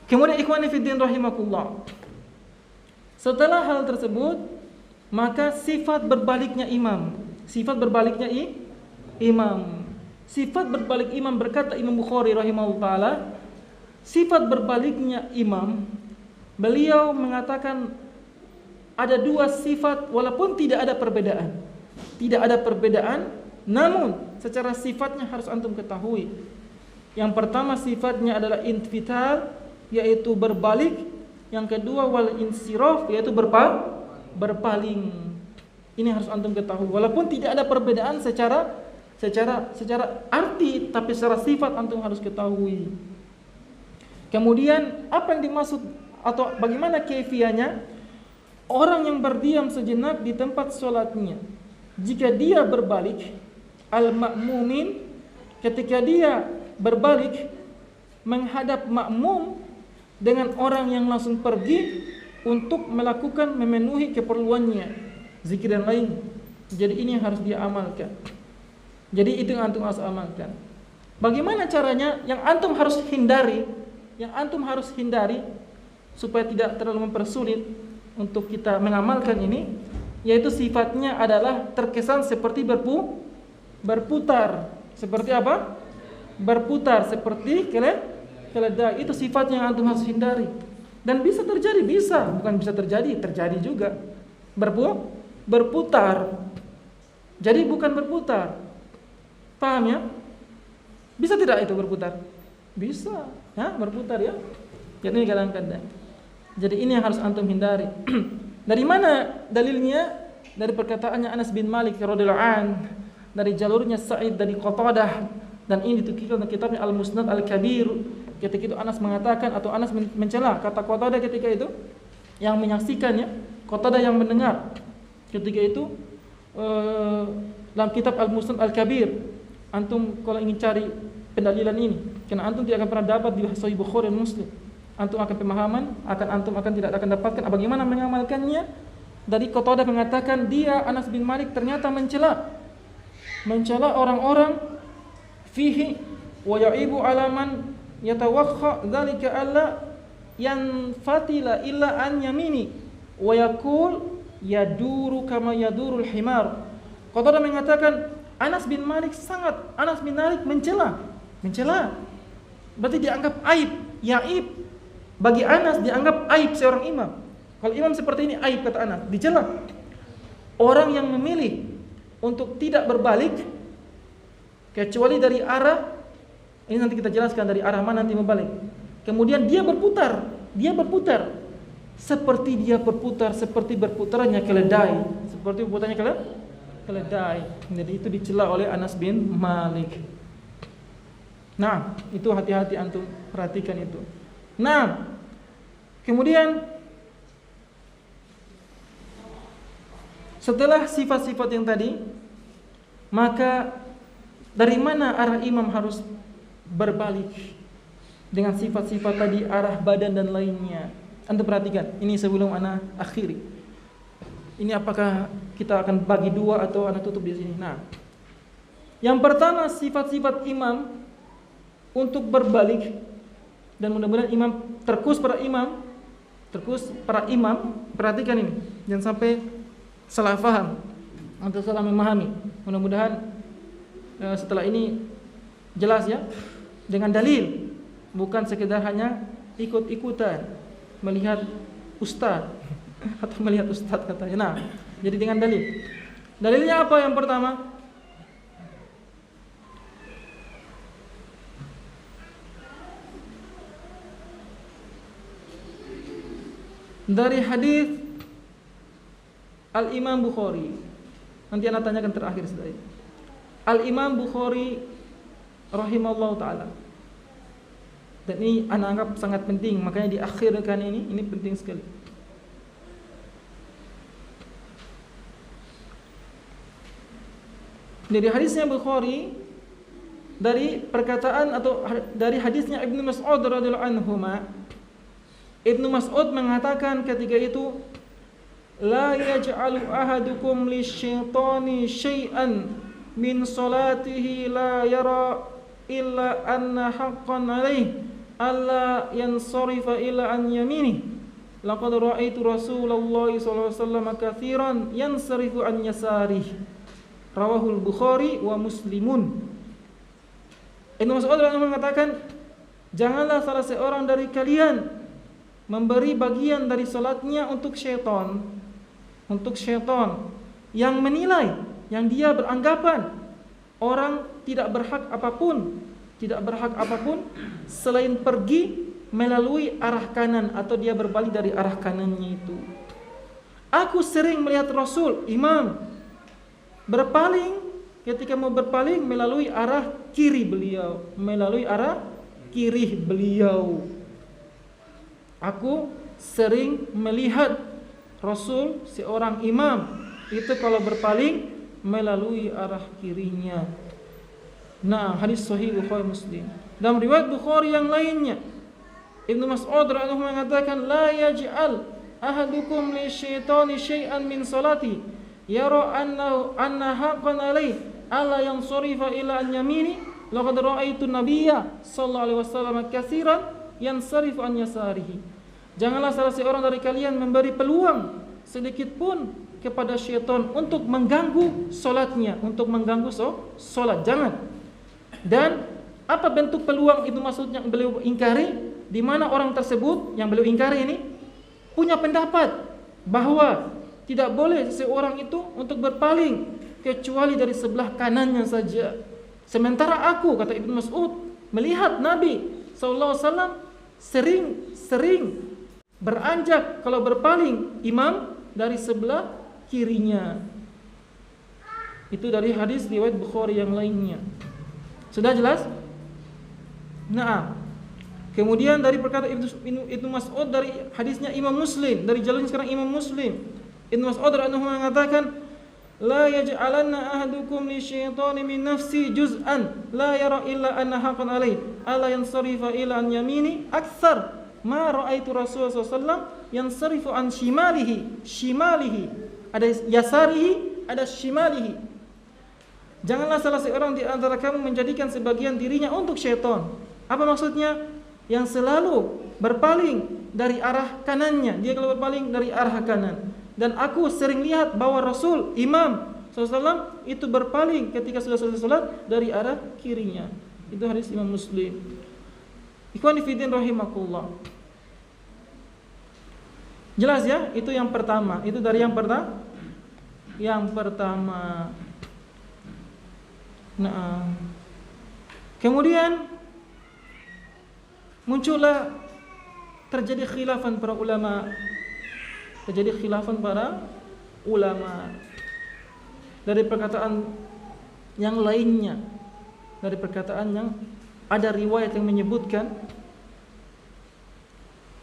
Kemudian ikhwani fiddin rahimakumullah. Setelah hal tersebut, maka sifat berbaliknya imam. Sifat berbaliknya imam. Sifat berbalik imam, berkata Imam Bukhari rahimahullah ta'ala, sifat berbaliknya imam, beliau mengatakan ada 2 sifat walaupun tidak ada perbedaan. Tidak ada perbedaan, namun secara sifatnya harus antum ketahui. Yang pertama sifatnya adalah infitar, yaitu berbalik. Yang kedua wal insiraf, yaitu berpaling. Ini harus antum ketahui. Walaupun tidak ada perbedaan secara arti, tapi secara sifat antum harus ketahui. Kemudian apa yang dimaksud atau bagaimana kaifiahnya? Orang yang berdiam sejenak di tempat sholatnya, jika dia berbalik, al-ma'mumin, ketika dia berbalik menghadap makmum dengan orang yang langsung pergi untuk melakukan memenuhi keperluannya, zikir dan lain. Jadi ini yang harus dia amalkan. Jadi itu yang antum harus amalkan. Bagaimana caranya? Yang antum harus hindari supaya tidak terlalu mempersulit untuk kita mengamalkan ini, yaitu sifatnya adalah terkesan seperti berputar. Seperti apa? Berputar seperti keledai. Itu sifat yang antum harus hindari. Dan bisa terjadi, bukan bisa terjadi juga. Berputar. Jadi bukan berputar. Paham ya? Bisa tidak itu berputar? Bisa, ya, berputar ya. Jadi kadang-kadang. Jadi ini yang harus antum hindari. Dari mana dalilnya? Dari perkataannya Anas bin Malik radhiyallahu an, dari jalurnya Sa'id dari Qatadah, dan ini ditukilkan dalam kitabnya Al-Musnad Al-Kabir. Ketika itu Anas mengatakan atau Anas mencela kata Qatadah ketika itu yang menyaksikannya, Qatadah yang mendengar. Ketika itu dalam kitab Al-Musnad Al-Kabir, antum kalau ingin cari pendalilan ini, karena antum tidak akan pernah dapat di Sahih Bukhari dan Muslim. Antum akan pemahaman, antum tidak akan dapatkan bagaimana mengamalkannya. Dari Qatadah mengatakan dia Anas bin Malik ternyata mencela orang-orang fihi wa ya'ibu alaman yatawakha dzalika alla yanfatila illa an yamini wa yaqul yaduru kama yadurul himar. Qatadah mengatakan Anas bin Malik mencela. Berarti dianggap aib, yaib. Bagi Anas dianggap aib seorang imam. Kalau imam seperti ini aib, kata Anas, dicela. Orang yang memilih untuk tidak berbalik kecuali dari arah, ini nanti kita jelaskan dari arah mana nanti membalik. Kemudian dia berputar seperti berputarnya keledai, keledai. Jadi itu dicela oleh Anas bin Malik. Nah, itu hati-hati antum perhatikan itu. Nah, kemudian setelah sifat-sifat yang tadi, maka dari mana arah imam harus berbalik dengan sifat-sifat tadi, arah badan dan lainnya. Anda perhatikan, ini sebelum ana akhiri. Ini apakah kita akan bagi dua atau ana tutup di sini? Nah, yang pertama sifat-sifat imam untuk berbalik, dan mudah-mudahan terkus para imam, perhatikan ini, jangan sampai salah faham atau salah memahami. Mudah-mudahan setelah ini jelas ya, dengan dalil, bukan sekedar hanya ikut-ikutan melihat ustaz atau melihat ustaz katanya. Nah, jadi dengan dalil. Dalilnya apa yang pertama? Dari hadis Al-Imam Bukhari. Nanti anda tanyakan terakhir setelah ini. Al-Imam Bukhari rahimahullah ta'ala. Dan ini anda anggap sangat penting, makanya diakhirkan ini penting sekali. Dari hadisnya Bukhari, dari perkataan atau dari hadisnya Ibnu Mas'ud radhiyallahu anhu, Ibnu Mas'ud mengatakan ketika itu, la yaj'alu ahadukum lisyaitani syai'an min salatihi la yara illa anna haqqan alaih alla yansarifa illa an yamini laqad ra'aitu Rasulullah sallallahu alaihi wasallam katsiran yansarifu an yasarih. Rawahul Bukhari wa Muslimun. Ibnu Mas'ud mengatakan, janganlah salah seorang dari kalian memberi bagian dari salatnya untuk syaitan yang menilai, yang dia beranggapan orang tidak berhak apapun selain pergi melalui arah kanan atau dia berbalik dari arah kanannya itu. Aku sering melihat Rasul imam berpaling, ketika mau berpaling melalui arah kiri beliau. Aku sering melihat Rasul seorang imam itu kalau berpaling melalui arah kirinya. Nah, hadis sahih Bukhari Muslim. Dalam riwayat Bukhari yang lainnya, Ibnu Mas'ud radhiyallahu anhu mengatakan, la yaj'al ahadukum li syaitani syai'an min salati yara anna haqqan alaihi alla yansarifa ila an yamini laqad ra'aitu nabiyya sallallahu alaihi wasallam katsiran yansarifu an yasarihi. Janganlah salah seorang dari kalian memberi peluang sedikit pun kepada syaitan untuk mengganggu solatnya, untuk mengganggu solat. Jangan. Dan apa bentuk peluang itu maksudnya beliau ingkari? Di mana orang tersebut yang beliau ingkari ini punya pendapat bahwa tidak boleh seseorang itu untuk berpaling kecuali dari sebelah kanannya saja. Sementara aku, kata Ibnu Mas'ud, melihat Nabi SAW sering beranjak kalau berpaling imam dari sebelah kirinya. Itu dari hadis riwayat Bukhari yang lainnya. Sudah jelas? Nah, kemudian dari perkataan Ibnu Mas'ud dari hadisnya Imam Muslim, dari jalurnya sekarang Imam Muslim. Ibnu Mas'ud radhiyallahu anhu mengatakan, la yaj'alanna ahadukum li syaitani min nafsi juz'an la yara illa anna haqqan alaihi alla yansarifa ila an yamini aktsar ma ra'aitu Rasulullah sallallahu yansarifu an shimalihi ada yasarihi ada shimalihi. Janganlah salah seorang di antara kamu menjadikan sebagian dirinya untuk syaitan. Apa maksudnya? Yang selalu berpaling dari arah kanannya, dia kalau berpaling dari arah kanan. Dan aku sering lihat bahwa Rasul, Imam SAW itu berpaling ketika sudah selesai salat dari arah kirinya. Itu hadis Imam Muslim. Ikhwani fillah rahimakumullah. Jelas ya? Itu yang pertama. Itu dari yang pertama. Nah, kemudian muncullah terjadi khilafan para ulama. Dari perkataan yang lainnya, dari perkataan yang ada riwayat yang menyebutkan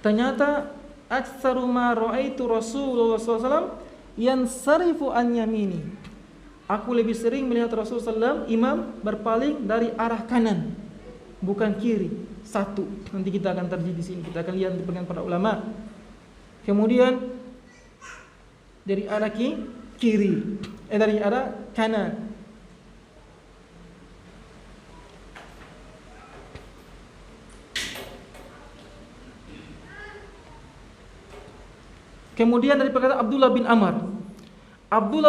ternyata aktsaru ma raaitu Rasulullah SAW yansarifu an yamini. Aku lebih sering melihat Rasulullah SAW imam berpaling dari arah kanan, bukan kiri. Satu, nanti kita akan terjadi di sini, kita akan lihat di perkataan para ulama. Kemudian dari arah kiri, dari arah kanan. Kemudian dari perkataan Abdullah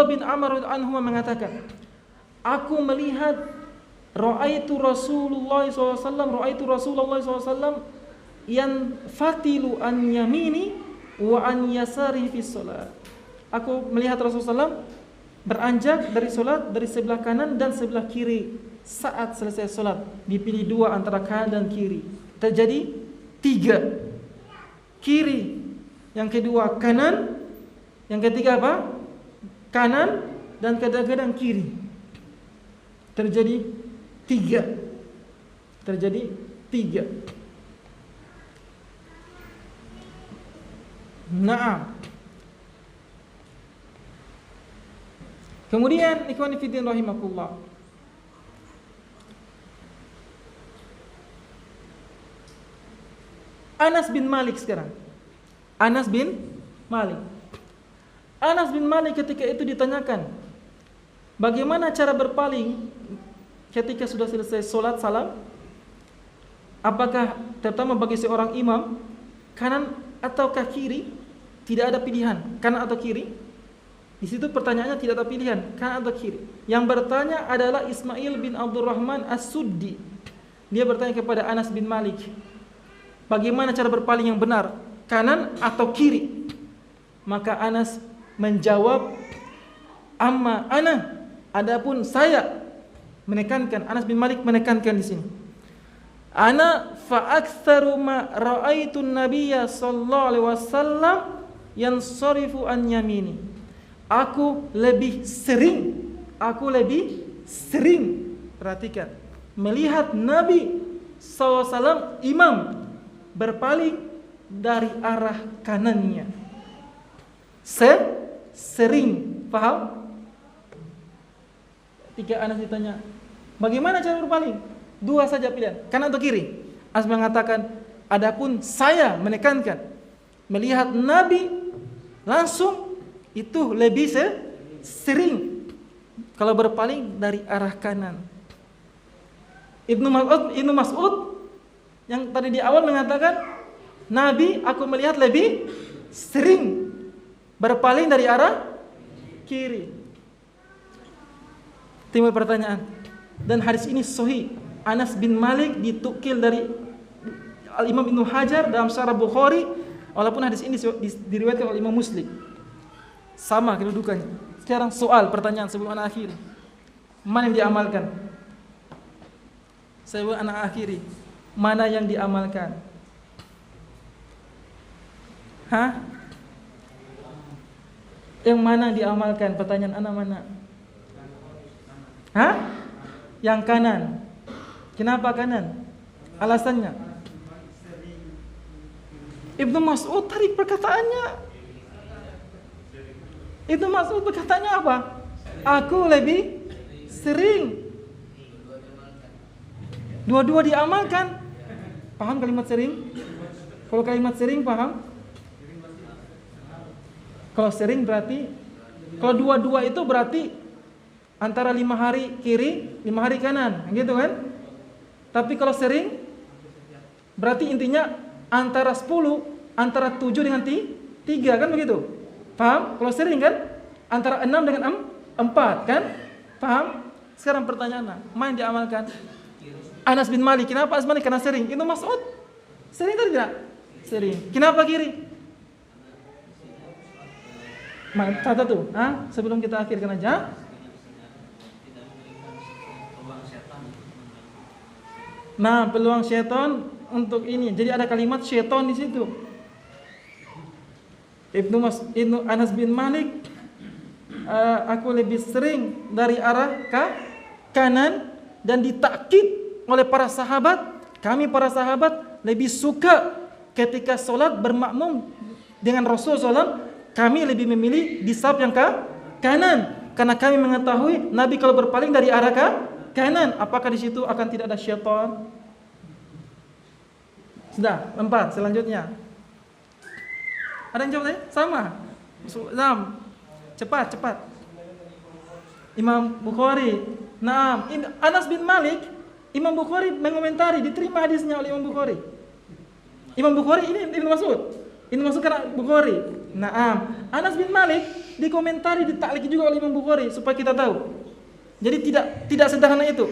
bin Amr anhu mengatakan, aku melihat ra'aitu Rasulullah SAW yang fatilu an yamini wa an yasari fi salat. Aku melihat Rasulullah SAW beranjak dari solat dari sebelah kanan dan sebelah kiri saat selesai solat. Dipilih dua antara kanan dan kiri. Terjadi tiga. Kiri. Yang kedua kanan. Yang ketiga apa? Kanan dan kadang-kadang kiri. Terjadi tiga. Naam. Kemudian ikhwani fillah rahimakumullah. Anas bin Malik sekarang. Anas bin Malik ketika itu ditanyakan, bagaimana cara berpaling ketika sudah selesai solat salam? Apakah terutama bagi seorang imam kanan ataukah kiri? Tidak ada pilihan, kanan atau kiri. Di situ pertanyaannya tidak ada pilihan, kanan atau kiri. Yang bertanya adalah Ismail bin Abdurrahman As-Suddi. Dia bertanya kepada Anas bin Malik, bagaimana cara berpaling yang benar, kanan atau kiri? Maka Anas menjawab, amma ana, adapun saya, menekankan, Anas bin Malik menekankan di sini, ana fa aktsaru ma ra'aitu an-nabiyya sallallahu alaihi wasallam yansarifu an yamini. Aku lebih sering perhatikan melihat Nabi SAW imam berpaling dari arah kanannya. Sering, paham? Ketika Anas ditanya, bagaimana cara berpaling? Dua saja pilihan, kanan atau kiri. Anas mengatakan, adapun saya menekankan melihat Nabi langsung itu lebih sering kalau berpaling dari arah kanan. Ibnu Mas'ud yang tadi di awal mengatakan, Nabi aku melihat lebih sering berpaling dari arah kiri. Timbul pertanyaan, dan hadis ini sahih. Anas bin Malik ditukil dari Al-Imam Ibnu Hajar dalam Syarah Bukhari, walaupun hadis ini diriwayatkan oleh Imam Muslim. Sama kedudukannya. Sekarang pertanyaan sebelum anak akhir. Mana yang diamalkan? Saya anak akhiri. Mana yang diamalkan? Hah? Yang mana diamalkan? Pertanyaan anak mana? Hah? Yang kanan. Kenapa kanan? Alasannya? Ibnu Mas'ud tarik perkataannya. Ibnu Mas'ud perkataannya apa? Aku lebih sering. Dua-dua diamalkan. Paham kalimat sering? Kalau kalimat sering paham? Kalau sering berarti, kalau dua-dua itu berarti antara 5 hari kiri, 5 hari kanan, gitu kan? Tapi kalau sering, berarti intinya antara 10, antara 7 dengan 3, kan begitu? Paham? Kalau sering kan? Antara 6 dengan 4, kan? Paham? Sekarang pertanyaannya, mana yang diamalkan? Anas bin Malik, kenapa Anas bin Malik? Karena sering. Itu Mas'ud, sering atau tidak? Sering. Kenapa kiri? Tata tuh, sebelum kita akhirkan aja. Nah, peluang syaitan untuk ini. Jadi ada kalimat syaitan di situ. Ibnu Anas bin Malik, aku lebih sering dari arah kanan, dan ditakkid oleh para sahabat. Kami para sahabat lebih suka ketika solat bermakmum dengan Rasulullah SAW. Kami lebih memilih di saf yang kanan, karena kami mengetahui Nabi kalau berpaling dari arah kanan, apakah di situ akan tidak ada syaitan? Sudah, 4. Selanjutnya, ada yang jawab tadi? Sama. Cepat. Imam Bukhari. Nah, Anas bin Malik, Imam Bukhari mengomentari, diterima hadisnya oleh Imam Bukhari. Imam Bukhari ini Ibnu Mas'ud. Ini masuk karena Bukhari. Naam. Anas bin Malik dikomentari, ditakliki juga oleh Imam Bukhari supaya kita tahu. Jadi tidak sederhana itu.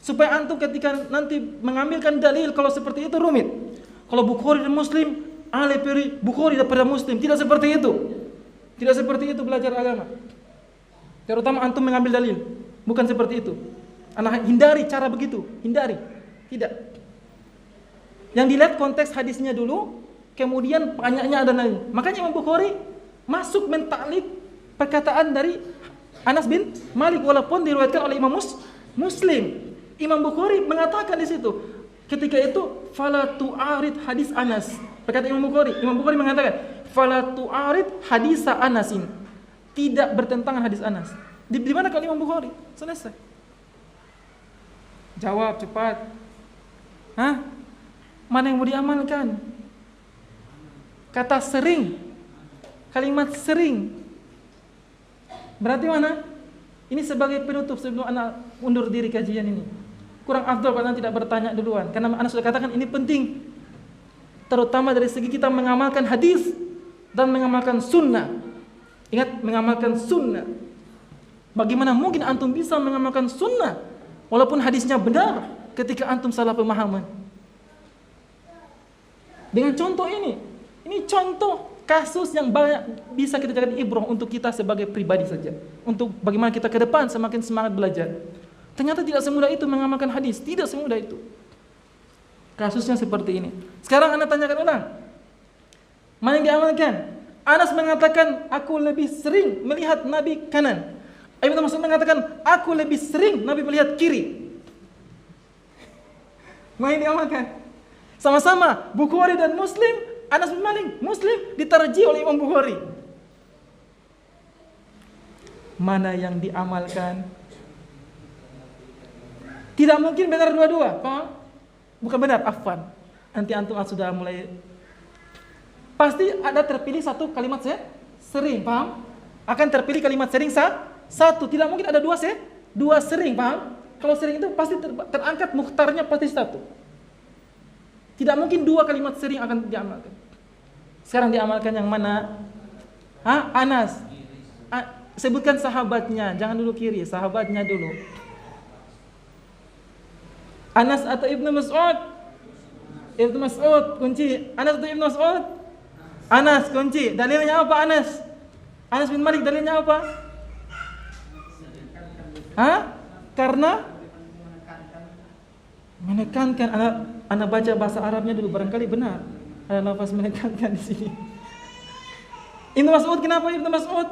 Supaya antum ketika nanti mengambilkan dalil kalau seperti itu rumit. Kalau Bukhari dan Muslim, aliperi Bukhari daripada Muslim, tidak seperti itu. Tidak seperti itu belajar agama. Terutama antum mengambil dalil, bukan seperti itu. Anak hindari cara begitu, hindari. Tidak. Yang dilihat konteks hadisnya dulu. Kemudian banyaknya ada lain. Makanya Imam Bukhari masuk mentaklid perkataan dari Anas bin Malik walaupun diriwayatkan oleh Imam Muslim. Imam Bukhari mengatakan di situ ketika itu fala tu'arid hadis Anas. Perkataan Imam Bukhari mengatakan fala tu'arid hadisa Anasin. Tidak bertentangan hadis Anas. Di mana kalau Imam Bukhari? Selesai. Jawab cepat. Mana yang mau diamalkan? Kata sering, kalimat sering, berarti mana? Ini sebagai penutup sebelum anak undur diri kajian ini. Kurang afdal kalau tidak bertanya duluan, karena anak sudah katakan ini penting, terutama dari segi kita mengamalkan hadis dan mengamalkan sunnah. Ingat, mengamalkan sunnah. Bagaimana mungkin antum bisa mengamalkan sunnah walaupun hadisnya benar ketika antum salah pemahaman? Dengan contoh ini. Ini contoh kasus yang banyak bisa kita jadikan ibrah untuk kita sebagai pribadi saja. Untuk bagaimana kita ke depan semakin semangat belajar. Ternyata tidak semudah itu mengamalkan hadis. Tidak semudah itu. Kasusnya seperti ini. Sekarang Anda tanyakan ulang. Mana yang diamalkan? Anas mengatakan, aku lebih sering melihat Nabi kanan. Ibnu Mas'ud mengatakan, aku lebih sering Nabi melihat kiri. Mana yang diamalkan? Sama-sama Bukhari dan Muslim. Anas bin Malik Muslim ditarjih oleh Imam Bukhari. Mana yang diamalkan? Tidak mungkin benar dua-dua, paham? Bukan benar, afwan. Nanti antum sudah mulai. Pasti ada terpilih satu kalimat sering, paham? Akan terpilih kalimat sering satu. Tidak mungkin ada dua sering, paham? Kalau sering itu pasti terangkat mukhtarnya pasti satu. Tidak mungkin 2 kalimat sering akan diamalkan. Sekarang diamalkan yang mana? Anas. Sebutkan sahabatnya, jangan dulu kiri, sahabatnya dulu. Anas atau Ibnu Mas'ud? Ibnu Mas'ud kunci. Anas atau Ibnu Mas'ud? Anas kunci. Dalilnya apa Anas? Anas bin Malik dalilnya apa? Karena Menekankan, anak baca bahasa Arabnya dulu, barangkali benar ada lafaz menekankan di sini. Ibnu Mas'ud, kenapa Ibnu Mas'ud?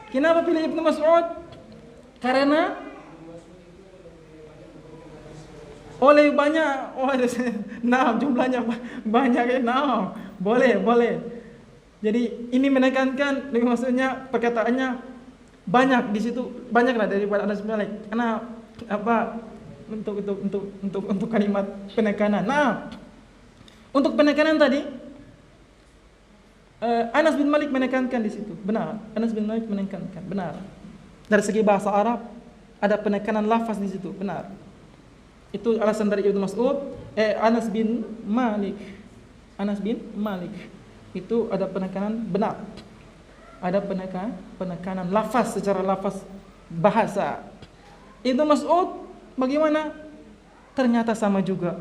Kenapa pilih Ibnu Mas'ud? Karena oleh banyak, nah jumlahnya banyak ya, nah boleh. Jadi ini menekankan, maksudnya perkataannya banyak di situ, banyaklah daripada Anas bin Malik. Karena apa? Untuk kalimat penekanan. Nah, untuk penekanan tadi, Anas bin Malik menekankan di situ, benar. Anas bin Malik menekankan, benar. Dari segi bahasa Arab ada penekanan lafaz di situ, benar. Itu alasan dari Ibnu Mas'ud, Anas bin Malik. Anas bin Malik itu ada penekanan, benar. Ada penekanan lafaz secara lafaz bahasa. Ibnu Mas'ud bagaimana? Ternyata sama juga.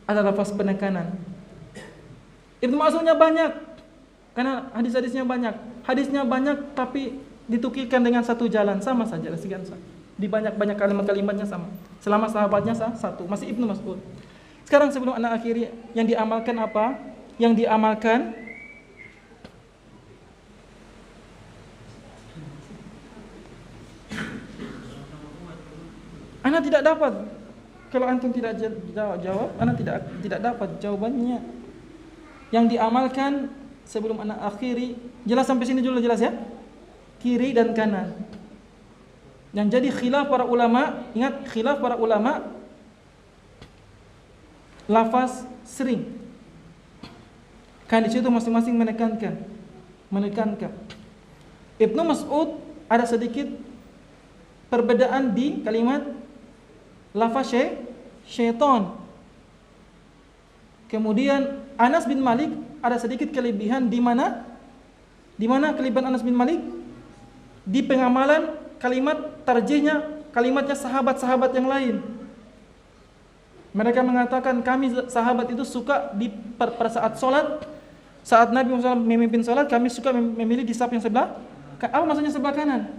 Ada lafaz penekanan. Ibnu Mas'udnya banyak. Karena hadis-hadisnya banyak. Hadisnya banyak tapi ditukilkan dengan satu jalan, sama saja di banyak kalimat-kalimatnya sama. Selama sahabatnya satu, masih Ibnu Mas'ud. Sekarang sebelum anak akhiri, yang diamalkan apa? Yang diamalkan Ana tidak dapat. Kalau antum tidak jawab, ana tidak dapat jawabannya. Yang diamalkan sebelum anak akhiri, jelas sampai sini dulu, jelas ya? Kiri dan kanan. Yang jadi khilaf para ulama, ingat khilaf para ulama, lafaz sering. Kan di situ masing-masing menekankan. Ibnu Mas'ud ada sedikit perbedaan di kalimat lafaz syaitan. Kemudian Anas bin Malik ada sedikit kelebihan di mana? Di mana kelebihan Anas bin Malik? Di pengamalan kalimat tarjihnya, kalimatnya sahabat-sahabat yang lain. Mereka mengatakan kami sahabat itu suka pada saat sholat, saat Nabi SAW memimpin sholat, kami suka memilih di saf yang sebelah. Apa maksudnya sebelah kanan?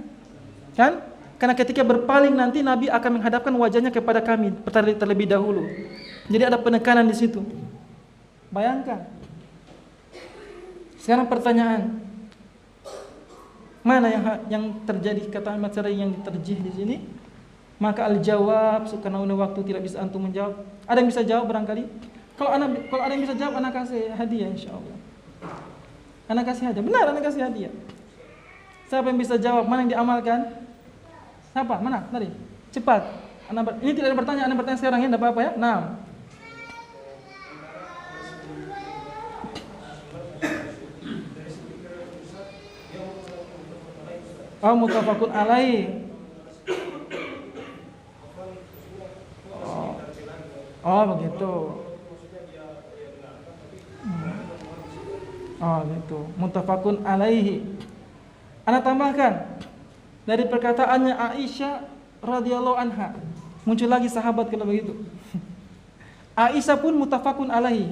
Kan? Karena ketika berpaling nanti Nabi akan menghadapkan wajahnya kepada kami terlebih dahulu. Jadi ada penekanan di situ. Bayangkan. Sekarang pertanyaan, mana yang terjadi kata Ahmad Syar'i yang diterjih di sini? Maka al-jawab, karena waktu tidak bisa antum menjawab. Ada yang bisa jawab barangkali? Kalau ada yang bisa jawab, anak kasih hadiah insyaallah. Anak kasih hadiah. Benar, anak kasih hadiah. Siapa yang bisa jawab? Mana yang diamalkan? Siapa? Mana? Tadi. Cepat. Ini tidak ada pertanyaan, anak bertanya sekarang ya, enggak apa-apa ya. Nah. Oh, muttafaqun alaih. Oh, begitu. Oh, gitu. Muttafaqun alaihi. Ana tambahkan dari perkataannya Aisyah radhiyallahu anha. Muncul lagi sahabat kalau begitu. Aisyah pun muttafaqun alaihi.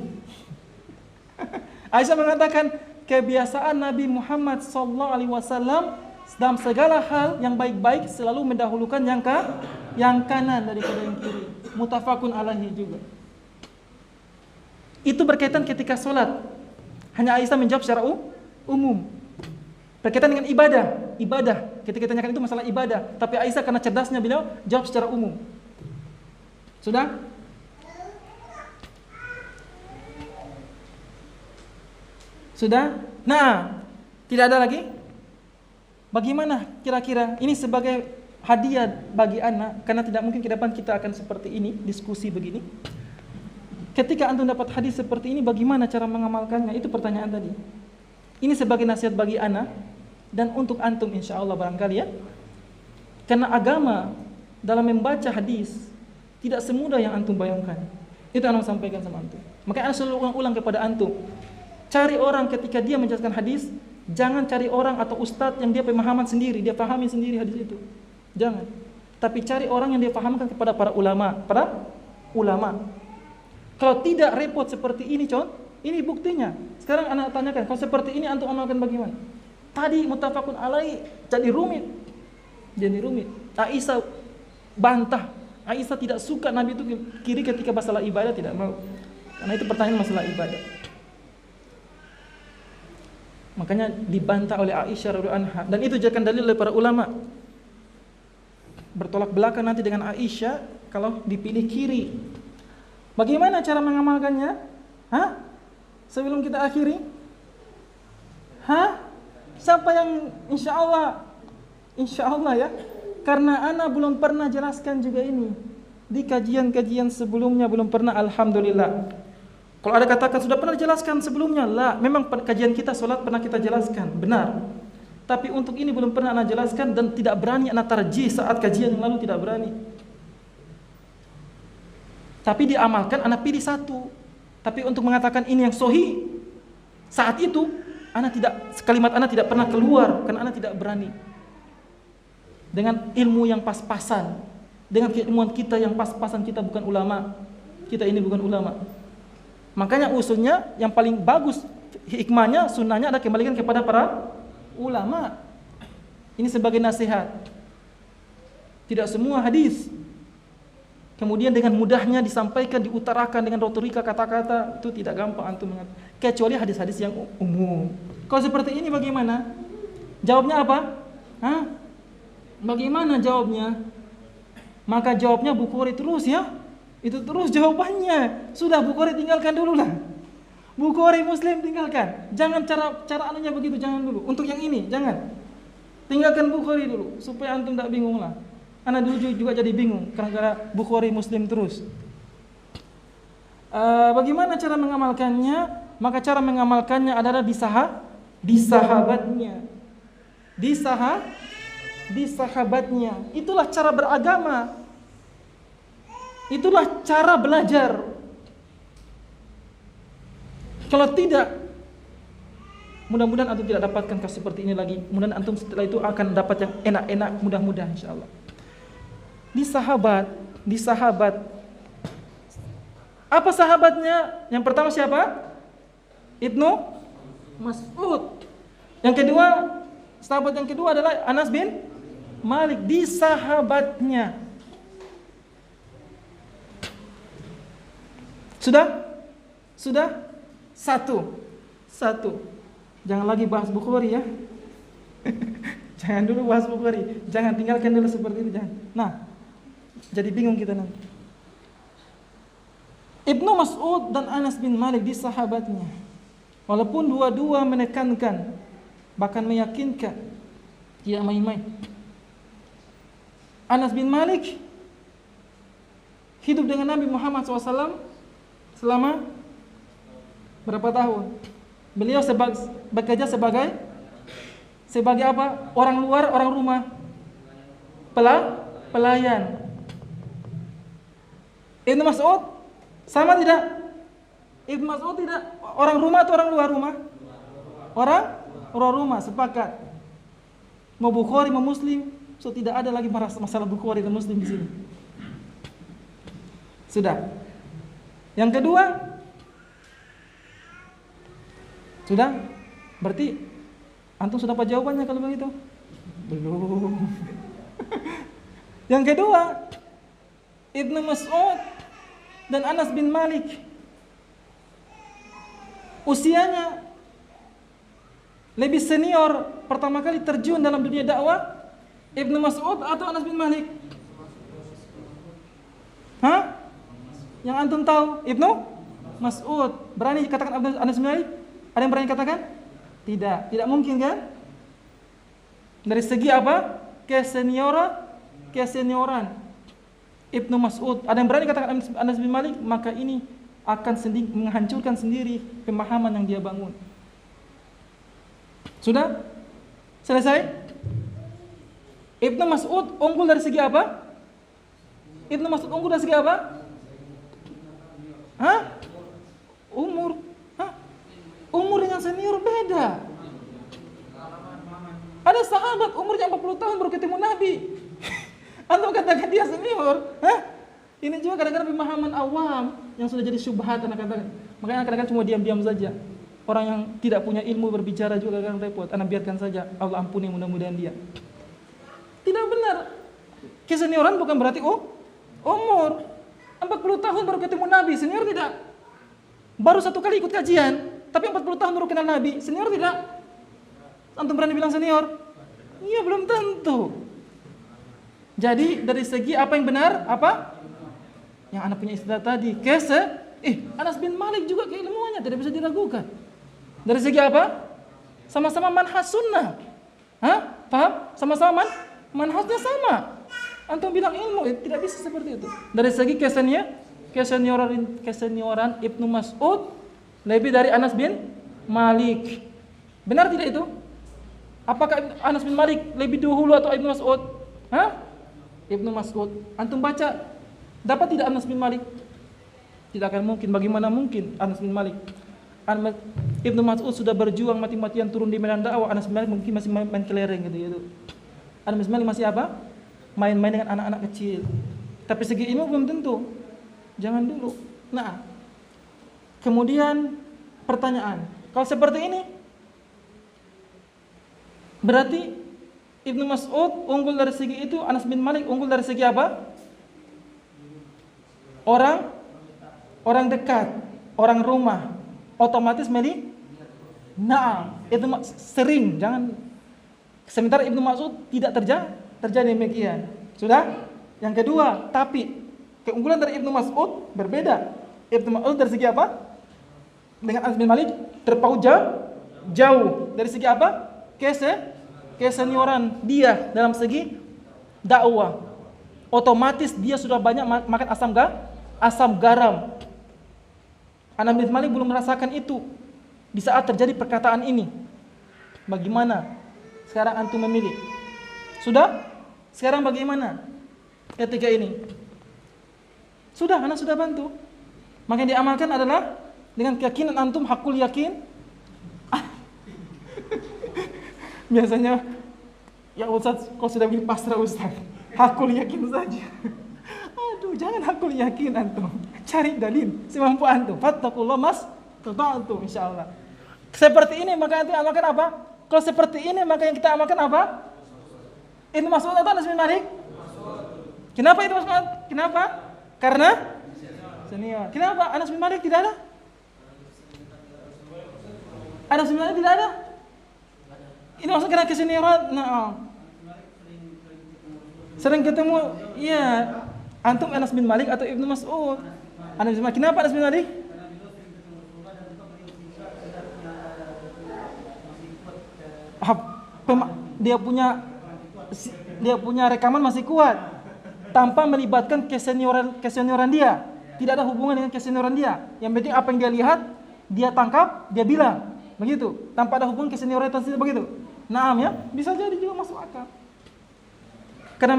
Aisyah mengatakan kebiasaan Nabi Muhammad sallallahu alaihi wasallam dalam segala hal yang baik-baik selalu mendahulukan yang kanan daripada yang kiri. Muttafaqun alaihi juga. Itu berkaitan ketika sholat. Hanya Aisyah menjawab secara umum. Berkaitan dengan ibadah. Ketika ditanyakan itu masalah ibadah, tapi Aisyah karena cerdasnya beliau jawab secara umum. Sudah? Sudah? Nah, tidak ada lagi? Bagaimana kira-kira ini sebagai hadiah bagi anak, karena tidak mungkin ke depan kita akan seperti ini, diskusi begini. Ketika antum dapat hadis seperti ini, bagaimana cara mengamalkannya? Itu pertanyaan tadi. Ini sebagai nasihat bagi anak dan untuk antum insyaallah barangkali ya. Karena agama dalam membaca hadis tidak semudah yang antum bayangkan. Itu yang saya sampaikan sama antum. Makanya saya selalu ulang kepada antum. Cari orang ketika dia menjelaskan hadis, jangan cari orang atau ustadz yang dia pemahaman sendiri, dia pahami sendiri hadis itu. Jangan. Tapi cari orang yang dia pahamkan kepada para ulama. Kalau tidak repot seperti ini, ini buktinya. Sekarang anak tanyakan, kalau seperti ini antum amalkan bagaimana? Tadi muttafaqun alaih jadi rumit. Aisyah bantah. Aisyah tidak suka Nabi itu kiri ketika masalah ibadah, tidak mau. Karena itu pertanyaan masalah ibadah. Makanya dibantah oleh Aisyah radhiyallahu anha, dan itu jadikan dalil oleh para ulama. Bertolak belakang nanti dengan Aisyah kalau dipilih kiri. Bagaimana cara mengamalkannya? Sebelum kita akhiri? Siapa yang insya Allah ya? Karena ana belum pernah jelaskan juga ini. Di kajian-kajian sebelumnya belum pernah, alhamdulillah. Kalau ada katakan sudah pernah jelaskan sebelumnya, lah, memang kajian kita salat pernah kita jelaskan, benar. Tapi untuk ini belum pernah ana jelaskan dan tidak berani ana tarjih saat kajian yang lalu, tidak berani. Tapi diamalkan ana pilih satu. Tapi untuk mengatakan ini yang sahih saat itu kalimat ana tidak pernah keluar karena ana tidak berani. Dengan ilmu yang pas-pasan, dengan keilmuan kita yang pas-pasan, kita bukan ulama. Kita ini bukan ulama. Makanya usulnya yang paling bagus hikmahnya, sunnahnya ada kembalikan kepada para ulama. Ini sebagai nasihat. Tidak semua hadis kemudian dengan mudahnya disampaikan, diutarakan dengan retorika kata-kata, itu tidak gampang antum mengerti. Kecuali hadis-hadis yang umum. Kalau seperti ini bagaimana? Jawabnya apa? Bagaimana jawabnya? Maka jawabnya Bukhari terus ya. Itu terus jawabannya. Sudah Bukhari tinggalkan dulu lah. Bukhari Muslim tinggalkan. Jangan cara anunya begitu, jangan dulu. Untuk yang ini jangan. Tinggalkan Bukhari dulu supaya antum tak bingung lah. Ana dulu juga jadi bingung karena Bukhari Muslim terus. Bagaimana cara mengamalkannya? Maka cara mengamalkannya adalah di sahabatnya. Di sahabatnya. Itulah cara beragama. Itulah cara belajar. Kalau tidak, mudah-mudahan antum tidak dapatkan kasus seperti ini lagi. Mudah-mudahan antum setelah itu akan dapat yang enak-enak, mudah-mudahan insyaallah. Di sahabat. Apa sahabatnya? Yang pertama siapa? Ibnu Mas'ud. Yang kedua, sahabat yang kedua adalah Anas bin Malik. Di sahabatnya. Sudah? Satu. Jangan lagi bahas Bukhari ya. Jangan dulu bahas Bukhari. Jangan tinggalkan dulu seperti itu, jangan. Nah, jadi bingung kita nanti. Ibnu Mas'ud dan Anas bin Malik di sahabatnya. Walaupun dua-dua menekankan, bahkan meyakinkan, tidak main-main. Anas bin Malik hidup dengan Nabi Muhammad SAW selama berapa tahun? Beliau bekerja sebagai apa? Orang luar, orang rumah? Pelayan. Ibnu Mas'ud sama tidak? Ibnu Mas'ud tidak orang rumah atau orang luar rumah? Orang rumah, sepakat. Mau Bukhari, mau Muslim, so tidak ada lagi masalah Bukhari dan Muslim di sini. Sudah. Yang kedua, sudah? Berarti antum sudah dapat jawabannya kalau begitu? Belum. Yang kedua, Ibnu Mas'ud dan Anas bin Malik usianya lebih senior, pertama kali terjun dalam dunia dakwah Ibnu Mas'ud atau Anas bin Malik? Yang antum tahu Ibnu Mas'ud. Berani katakan Anas bin Malik? Ada yang berani katakan? Tidak mungkin kan? Dari segi apa? Kesenioran Ibnu Mas'ud. Ada yang berani katakan Anas bin Malik? Maka ini akan menghancurkan sendiri pemahaman yang dia bangun. Sudah? Selesai? Ibnu Mas'ud unggul dari segi apa? Ibnu Mas'ud unggul dari segi apa? Umur. Umur dengan senior beda. Ada sahabat umurnya 40 tahun baru ketemu Nabi. Antum katakan dia senior? Ini juga kadang-kadang pemahaman awam yang sudah jadi syubhat anak katakan. Makanya kadang-kadang cuma diam-diam saja. Orang yang tidak punya ilmu berbicara juga kadang repot. Anak biarkan saja. Allah ampuni mudah-mudahan dia. Tidak benar. Kesenioran bukan berarti Umur 40 tahun baru ketemu Nabi, senior tidak? Baru 1 kali ikut kajian, tapi 40 tahun baru kenal Nabi, senior tidak? Antum berani bilang senior? Iya, belum tentu. Jadi dari segi apa yang benar? Apa? Yang anak punya istilah tadi, Anas bin Malik juga keilmuannya tidak bisa diragukan. Dari segi apa? Sama-sama manhaj sunnah. Hah? Paham? Sama-sama manhajnya sama. Antum bilang ilmu, tidak bisa seperti itu. Dari segi kesenioran Ibnu Mas'ud lebih dari Anas bin Malik. Benar tidak itu? Apakah Anas bin Malik lebih dahulu atau Ibnu Mas'ud? Hah? Ibnu Mas'ud. Antum baca, dapat tidak Anas bin Malik? Tidak akan mungkin. Bagaimana mungkin Anas bin Malik? Ibnu Mas'ud sudah berjuang mati-matian turun di medan dakwah. Anas bin Malik mungkin masih main kelereng gitu. Anas bin Malik masih apa? Main-main dengan anak-anak kecil. Tapi segi ilmu belum tentu. Jangan dulu. Nah, kemudian pertanyaan, kalau seperti ini berarti Ibnu Mas'ud unggul dari segi itu, Anas bin Malik unggul dari segi apa? Orang dekat, orang rumah, otomatis nah, itu sering, jangan. Sementara Ibnu Mas'ud tidak terjadi demikian. Sudah? Yang kedua, tapi keunggulan dari Ibnu Mas'ud berbeda. Ibnu Mas'ud dari segi apa? Dengan Anas bin Malik terpaut jauh. Dari segi apa? Kesenioran dia dalam segi dakwah. Otomatis dia sudah banyak makan asam garam. Anas bin Malik belum merasakan itu di saat terjadi perkataan ini. Bagaimana? Sekarang antum memilih. Sudah? Sekarang bagaimana? Ketika ini. Sudah, anak sudah bantu. Maka yang diamalkan adalah dengan keyakinan antum, hakul yakin. Biasanya, ya Ustaz, kau sudah pilih pasrah Ustaz. Hakul yakin saja. Aduh, jangan hakul yakin antum. Cari dalil semampu antum. Fattakullah mas, antum insyaallah. Seperti ini maka antum amalkan apa? Kalau seperti ini maka yang kita amalkan apa? Ibnu Mas'ud atau Anas bin Malik? Kenapa itu Mas? Kenapa? Karena senior. Kenapa Anas bin Malik tidak ada? Anas bin Malik tidak ada? Ini maksudnya karena kesenioran. Nah, sering ketemu. Iya. Antum Anas bin Malik atau Ibnu Mas'ud? Anas bin Malik. Kenapa Anas bin Malik? Dia punya rekaman masih kuat tanpa melibatkan kesenioran dia. Tidak ada hubungan dengan kesenioran dia. Yang penting apa yang dia lihat, dia tangkap, dia bilang. Begitu. Tanpa ada hubungan kesenioritas begitu. Naam ya, bisa jadi juga masuk akal. Karena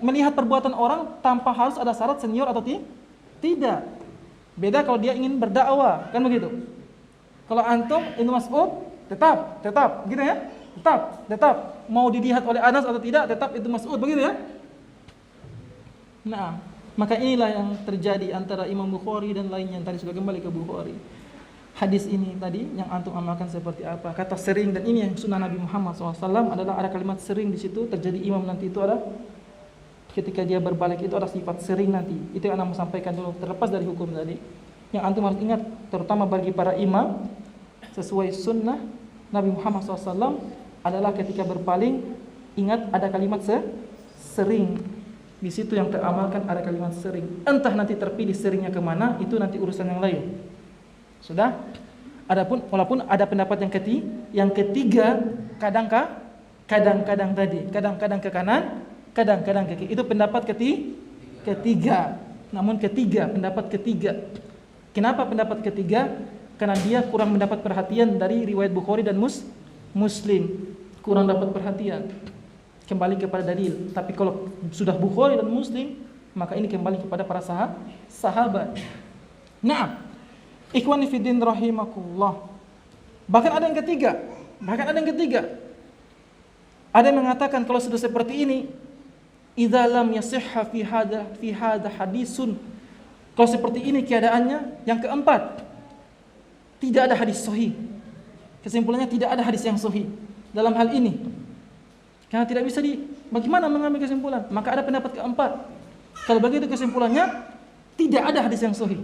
melihat perbuatan orang tanpa harus ada syarat senior atau tidak. Beda kalau dia ingin berdakwah, kan begitu. Kalau antum Ibnu Mas'ud tetap gitu ya. Tetap mau dilihat oleh Anas atau tidak, tetap itu Mas'ud begitu ya. Nah, maka inilah yang terjadi antara Imam Bukhari dan lainnya. Tadi sudah kembali ke Bukhari. Hadis ini tadi yang antum amalkan seperti apa? Kata sering, dan ini yang sunnah Nabi Muhammad SAW adalah ada kalimat sering di situ. Terjadi imam nanti itu ada ketika dia berbalik itu ada sifat sering nanti. Itu yang antum sampaikan dulu, terlepas dari hukum tadi. Yang antum harus ingat, terutama bagi para imam, sesuai sunnah Nabi Muhammad SAW adalah ketika berpaling, ingat ada kalimat sering. Di situ yang teramalkan ada kalimat sering. Entah nanti terpilih seringnya kemana, itu nanti urusan yang lain. Sudah? Adapun walaupun ada pendapat yang ketiga, kadang-kadang tadi, kadang-kadang ke kanan, kadang-kadang ke kiri. Itu pendapat ketiga. Namun pendapat ketiga. Kenapa pendapat ketiga? Karena dia kurang mendapat perhatian dari riwayat Bukhari dan Muslim. Kurang dapat perhatian. Kembali kepada dalil. Tapi kalau sudah Bukhari dan Muslim, maka ini kembali kepada para sahabat. Nah, ikhwani fiddin rahimakumullah. Bahkan ada yang ketiga. Ada yang mengatakan kalau sudah seperti ini, idza lam yasihha fi hadha hadisun. Kalau seperti ini keadaannya, yang keempat, tidak ada hadis sahih. Kesimpulannya tidak ada hadis yang sahih dalam hal ini. Karena tidak bisa bagaimana mengambil kesimpulan? Maka ada pendapat keempat. Kalau begitu kesimpulannya tidak ada hadis yang sahih.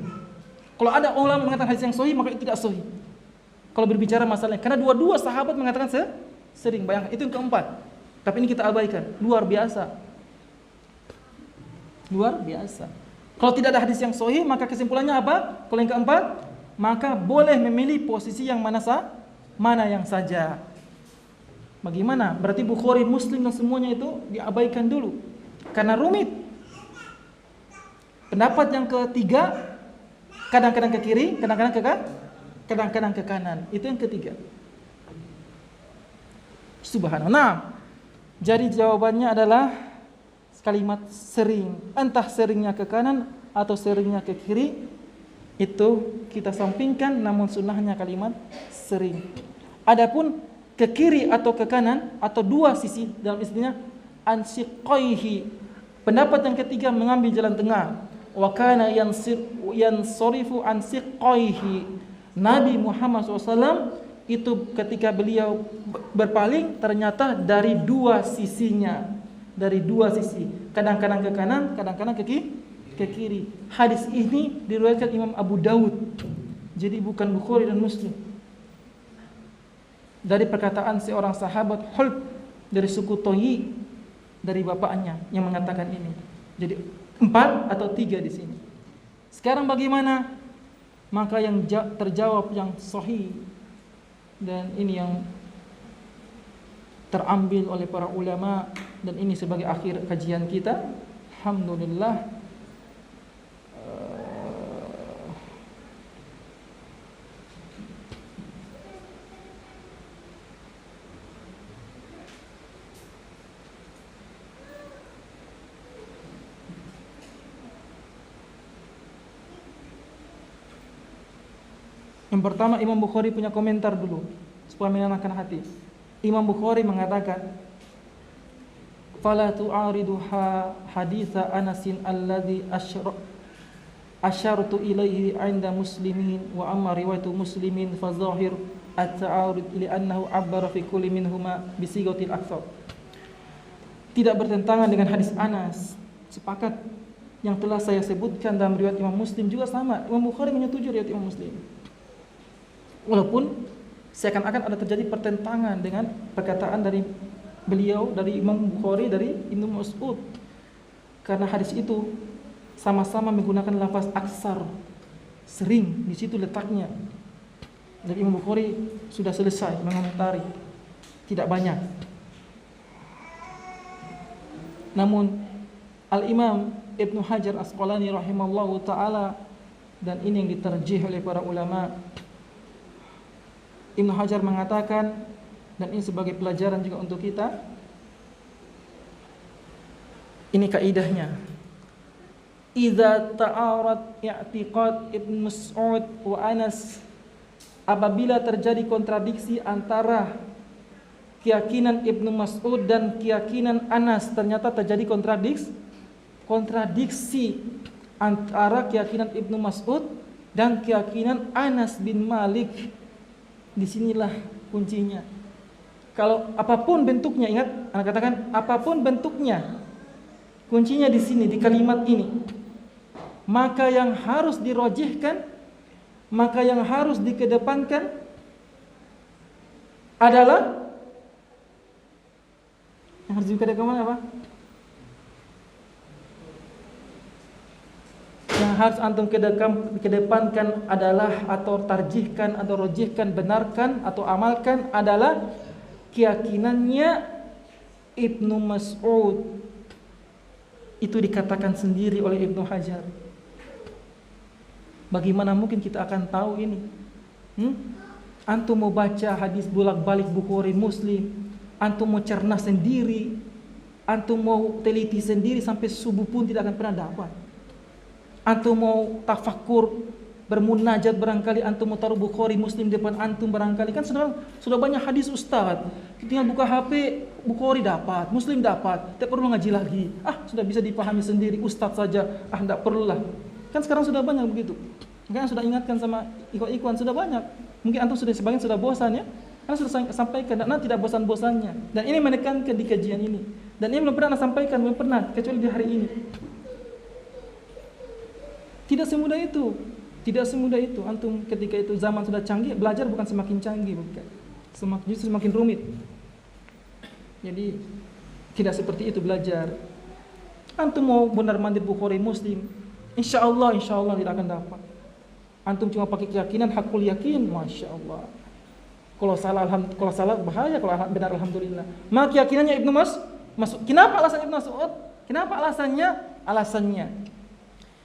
Kalau ada ulama mengatakan hadis yang sahih, maka itu tidak sahih. Kalau berbicara masalahnya, karena dua-dua sahabat mengatakan sering. Bayangkan, itu yang keempat. Tapi ini kita abaikan. Luar biasa. Luar biasa. Kalau tidak ada hadis yang sahih, maka kesimpulannya apa? Kalau yang keempat, maka boleh memilih posisi yang mana yang saja. Bagaimana? Berarti Bukhari, Muslim dan semuanya itu diabaikan dulu karena rumit. Pendapat yang ketiga, kadang-kadang ke kiri, kadang-kadang ke kanan. Itu yang ketiga. Subhanallah. Nah, jadi jawabannya adalah kalimat sering. Entah seringnya ke kanan atau seringnya ke kiri, itu kita sampingkan, namun sunnahnya kalimat sering. Adapun ke kiri atau ke kanan atau dua sisi dalam istilahnya ansiqaihi. Pendapat yang ketiga mengambil jalan tengah. Wa kana yansarifu ansiqaihi. Nabi Muhammad SAW itu ketika beliau berpaling ternyata dari dua sisinya. Dari dua sisi. Kadang-kadang ke kanan, kadang-kadang ke kiri. Hadis ini diriwayatkan Imam Abu Dawud. Jadi bukan Bukhari dan Muslim. Dari perkataan seorang sahabat Hulb dari suku Toyi, dari bapaknya yang mengatakan ini. Jadi 4 atau 3 di sini. Sekarang bagaimana? Maka yang terjawab yang sahih dan ini yang terambil oleh para ulama, dan ini sebagai akhir kajian kita. Alhamdulillah. Yang pertama, Imam Bukhari punya komentar dulu supaya menenangkan hati. Imam Bukhari mengatakan, "Fala tu'aridu haditha Anasin alladhi asyartu ilaihi 'inda muslimin wa amma riwayatu muslimin fa zahir at-ta'arud li annahu 'abbara fi kulli minhuma bi sigatil aktsar." Tidak bertentangan dengan hadis Anas. Sepakat yang telah saya sebutkan dalam riwayat Imam Muslim juga sama. Imam Bukhari menyetujui riwayat Imam Muslim. Walaupun seakan-akan ada terjadi pertentangan dengan perkataan dari beliau, dari Imam Bukhari, dari Ibnu Mas'ud. Karena hadis itu sama-sama menggunakan lafaz aksar, sering, di situ letaknya. Dan Imam Bukhari sudah selesai mengomentari, tidak banyak. Namun Al-Imam Ibnu Hajar Asqalani rahimallahu ta'ala, dan ini yang diterjih oleh para ulama, Ibnu Hajar mengatakan, dan ini sebagai pelajaran juga untuk kita, ini kaidahnya. Idza ta'arad i'tiqad Ibnu Mas'ud wa Anas, apabila terjadi kontradiksi antara keyakinan Ibnu Mas'ud dan keyakinan Anas, ternyata terjadi kontradiksi antara keyakinan Ibnu Mas'ud dan keyakinan Anas bin Malik. Disinilah kuncinya. Kalau apapun bentuknya, ingat, anak katakan apapun bentuknya, kuncinya di sini, di kalimat ini. Maka yang harus dirojihkan, maka yang harus dikedepankan adalah, yang harus dikedepankan apa? Yang harus antum kedepankan adalah, atau tarjihkan, atau rojihkan, benarkan, atau amalkan adalah keyakinannya Ibnu Mas'ud. Itu dikatakan sendiri oleh Ibnu Hajar. Bagaimana mungkin kita akan tahu ini? Antum mau baca hadis bolak-balik Bukhari Muslim, antum mau cerna sendiri, antum mau teliti sendiri sampai subuh pun tidak akan pernah dapat. Antum mau tafakkur, bermunajat barangkali, antum mau taruh Bukhari Muslim depan antum barangkali, kan sudah banyak hadis ustaz. Tinggal buka HP, Bukhari dapat, Muslim dapat, tidak perlu ngaji lagi. Sudah bisa dipahami sendiri, ustaz saja, tidak perlulah. Kan sekarang sudah banyak begitu. Kan sudah ingatkan sama ikhwan sudah banyak. Mungkin antum sebagian sudah bosan ya. Karena sudah sampaikan, dan tidak bosan-bosannya. Dan ini menekankan di kajian ini. Dan ini belum pernah sampaikan, belum pernah, kecuali di hari ini. Tidak semudah itu. Tidak semudah itu. Antum ketika itu zaman sudah canggih, belajar bukan semakin canggih, bukan. Justru semakin rumit. Jadi tidak seperti itu belajar. Antum mau benar-benar Bukhari Muslim, insya Allah tidak akan dapat. Antum cuma pakai keyakinan, hakul yakin, masya Allah. Kalau salah bahaya, kalau benar alhamdulillah. Maka keyakinannya Ibnu Mas'ud. Kenapa alasan Ibnu Mas'ud? Kenapa alasannya?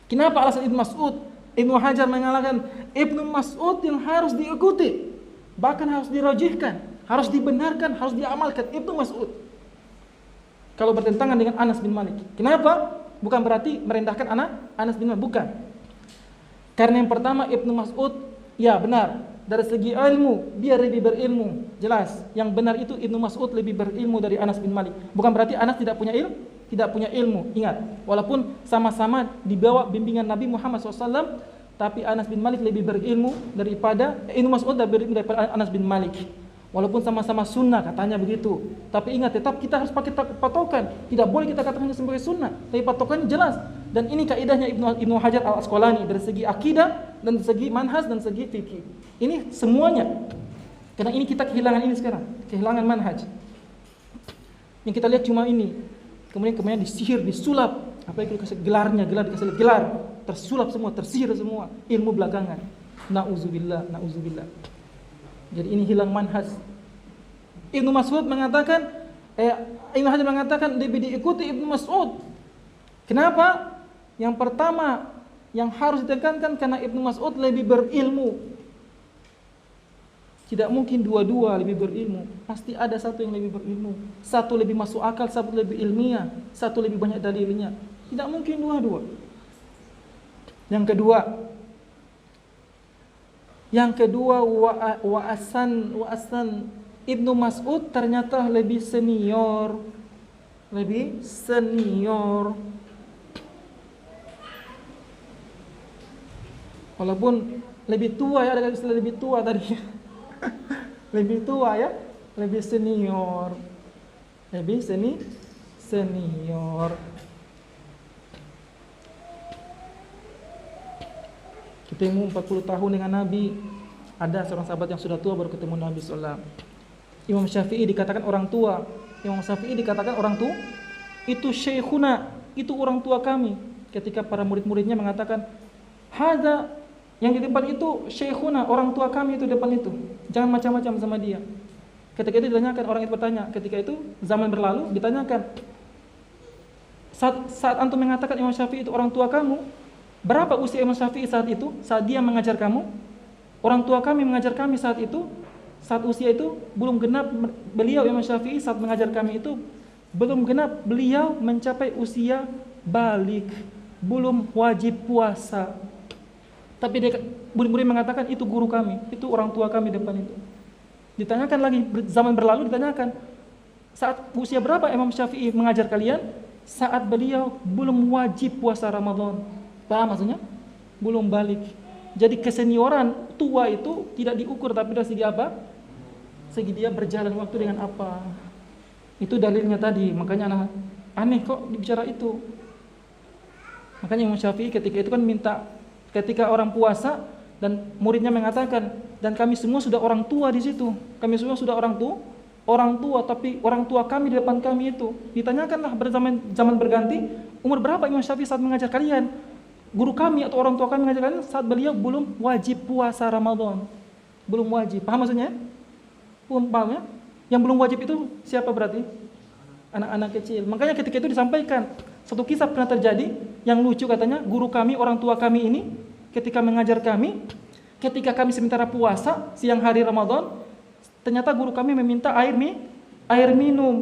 Kenapa alasan Ibnu Mas'ud? Ibnu Hajar mengatakan Ibnu Mas'ud yang harus diikuti, bahkan harus dirajihkan, harus dibenarkan, harus diamalkan Ibnu Mas'ud. Kalau bertentangan dengan Anas bin Malik. Kenapa? Bukan berarti merendahkan Anas bin Malik, bukan. Karena yang pertama Ibnu Mas'ud, ya benar, dari segi ilmu dia lebih berilmu, jelas. Yang benar itu Ibnu Mas'ud lebih berilmu dari Anas bin Malik. Bukan berarti Anas tidak punya ilmu. Ingat, walaupun sama-sama di bawah bimbingan Nabi Muhammad SAW, tapi Anas bin Malik lebih berilmu daripada Ibnu Mas'ud lebih berilmu daripada Anas bin Malik. Walaupun sama-sama sunnah katanya begitu, tapi ingat tetap kita harus pakai patokan. Tidak boleh kita katakan sebagai sunnah, tapi patokannya jelas. Dan ini kaidahnya Ibnu Hajar Al-Asqalani dari segi akidah dan dari segi manhaj dan segi fikih. Ini semuanya. Karena ini kita kehilangan ini sekarang, kehilangan manhaj. Yang kita lihat cuma ini. Kemudian disihir, disulap. Apa itu dikasih gelarnya, dikasih gelar, tersulap semua, tersihir semua. Ilmu belakangan. Nauzubillah. Jadi ini hilang manhaj. Ibnu Mas'ud mengatakan, Ibnu Hajar mengatakan lebih diikuti Ibnu Mas'ud. Kenapa? Yang pertama yang harus ditekankan karena Ibnu Mas'ud lebih berilmu. Tidak mungkin dua-dua lebih berilmu. Pasti ada satu yang lebih berilmu. Satu lebih masuk akal, satu lebih ilmiah, satu lebih banyak dalilnya. Tidak mungkin dua-dua. Yang kedua wa'asan Ibnu Mas'ud ternyata lebih senior. Walaupun lebih tua ya, ada istilah lebih tua tadi. Lebih tua ya, lebih senior. Ketemu 40 tahun dengan Nabi. Ada seorang sahabat yang sudah tua baru ketemu Nabi SAW. Imam Syafi'i dikatakan orang tua. Itu syekhuna, itu orang tua kami. Ketika para murid-muridnya mengatakan, "Hada yang di depan itu syekhuna, orang tua kami itu depan itu. Jangan macam-macam sama dia." Ketika itu ditanyakan, orang itu bertanya, ketika itu zaman berlalu ditanyakan, saat antum mengatakan Imam Syafi'i itu orang tua kamu, berapa usia Imam Syafi'i saat itu? Saat dia mengajar kamu? Orang tua kami mengajar kami saat itu. Saat usia itu belum genap, beliau Imam Syafi'i saat mengajar kami itu belum genap, beliau mencapai usia balik, belum wajib puasa. Tapi murid-murid mengatakan itu guru kami, itu orang tua kami depan itu. Ditanyakan lagi, zaman berlalu ditanyakan, saat usia berapa Imam Syafi'i mengajar kalian? Saat beliau belum wajib puasa Ramadan. Paham maksudnya? Belum balik. Jadi kesenioran tua itu tidak diukur, tapi dari segi apa? Segi dia berjalan waktu dengan apa. Itu dalilnya tadi. Makanya aneh kok bicara itu. Makanya Imam Syafi'i ketika itu kan minta, ketika orang puasa dan muridnya mengatakan, dan kami semua sudah orang tua di situ. Kami semua sudah orang tua, tapi orang tua kami di depan kami itu. Ditanyakanlah zaman berganti, umur berapa Imam Syafi'i saat mengajar kalian? Guru kami atau orang tua kami mengajar kalian saat beliau belum wajib puasa Ramadan. Belum wajib. Paham maksudnya? Paham ya? Yang belum wajib itu siapa berarti? Anak-anak kecil. Makanya ketika itu disampaikan, satu kisah pernah terjadi yang lucu katanya, guru kami, orang tua kami ini ketika mengajar kami, ketika kami sementara puasa siang hari Ramadan, ternyata guru kami meminta air minum,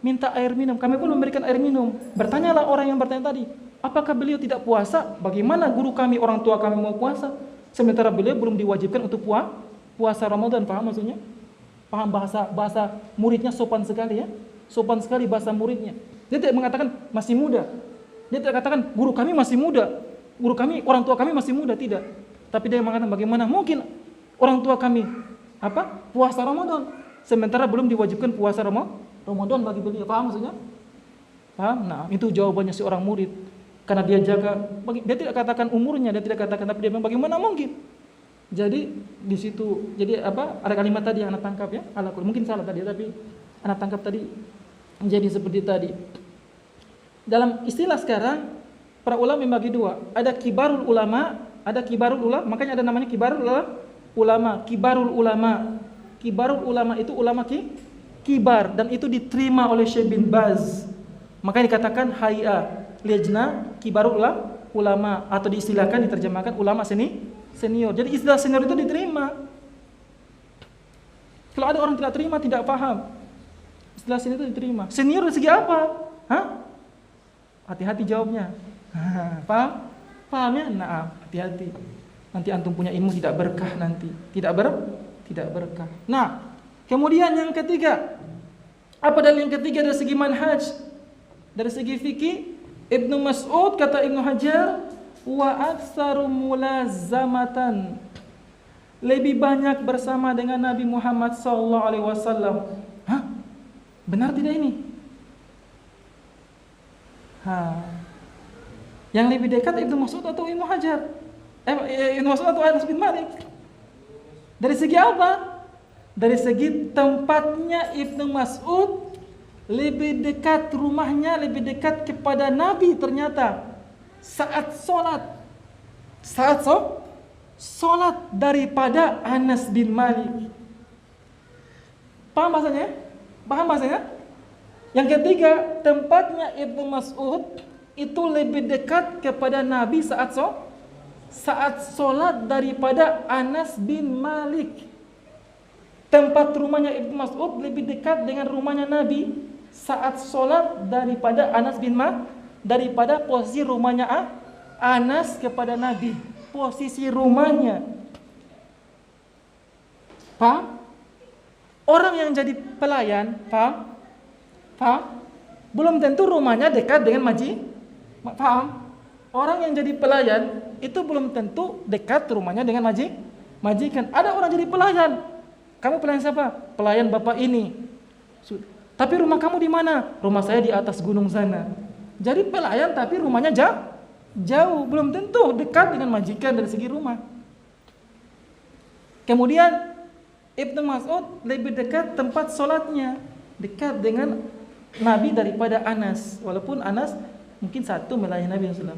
minta air minum. Kami pun memberikan air minum. Bertanyalah orang yang bertanya tadi, apakah beliau tidak puasa? Bagaimana guru kami, orang tua kami mau puasa? Sementara beliau belum diwajibkan untuk puasa Ramadan. Paham maksudnya? Paham bahasa muridnya sopan sekali ya? Sopan sekali bahasa muridnya. Dia tidak mengatakan masih muda. Dia tidak katakan guru kami masih muda. Guru kami, orang tua kami masih muda, tidak. Tapi dia mengatakan bagaimana mungkin orang tua kami puasa Ramadan sementara belum diwajibkan puasa Ramadan bagi beliau. Paham maksudnya? Paham? Nah, itu jawabannya seorang murid. Karena dia jaga, dia tidak katakan umurnya, dia tidak katakan, tapi dia bilang bagaimana mungkin. Jadi di situ, jadi apa? Ada kalimat tadi yang anak tangkap ya, mungkin salah tadi, tapi anak tangkap tadi menjadi seperti tadi. Dalam istilah sekarang, para ulama membagi dua. Ada kibarul ulama, ada kibarul ulama. Makanya ada namanya kibarul ulama. Kibarul ulama. Kibarul ulama itu ulama kibar, dan itu diterima oleh Syekh bin Baz. Makanya dikatakan hay'a lejna kibarul ulama, atau diistilahkan, diterjemahkan ulama senior. Jadi istilah senior itu diterima. Kalau ada orang tidak terima, tidak paham, istilah senior itu diterima. Senior dari segi apa? Hah? Hati-hati jawabnya. Paham? Paham ya? Nah, hati-hati. Nanti antum punya ilmu tidak berkah nanti. Tidak berkah. Nah, kemudian yang ketiga. Apa dalil yang ketiga dari segi manhaj? Dari segi fikih, Ibnu Mas'ud kata Ibnu Hajar, wa aktsaru mulazamatan. Lebih banyak bersama dengan Nabi Muhammad sallallahu alaihi wasallam. Hah? Benar tidak ini? Yang lebih dekat Ibnu Mas'ud atau Ibnu Hajar? Ibnu Mas'ud atau Anas bin Malik? Dari segi apa? Dari segi tempatnya Ibnu Mas'ud lebih dekat, rumahnya lebih dekat kepada Nabi ternyata saat sholat daripada Anas bin Malik. Paham bahasanya? Yang ketiga, tempatnya Ibnu Mas'ud itu lebih dekat kepada Nabi saat sholat daripada Anas bin Malik. Tempat rumahnya Ibnu Mas'ud lebih dekat dengan rumahnya Nabi saat sholat daripada Anas bin Malik, daripada posisi rumahnya Anas kepada Nabi. Posisi rumahnya. Paham? Orang yang jadi pelayan, paham? Belum tentu rumahnya dekat dengan paham? Orang yang jadi pelayan itu belum tentu dekat rumahnya dengan majikan. Ada orang jadi pelayan. Kamu pelayan siapa? Pelayan bapak ini. Tapi rumah kamu di mana? Rumah saya di atas gunung sana. Jadi pelayan tapi rumahnya jauh, belum tentu dekat dengan majikan dari segi rumah. Kemudian Ibnu Mas'ud lebih dekat tempat sholatnya, dekat dengan Nabi daripada Anas. Walaupun Anas mungkin satu melayani Nabi SAW,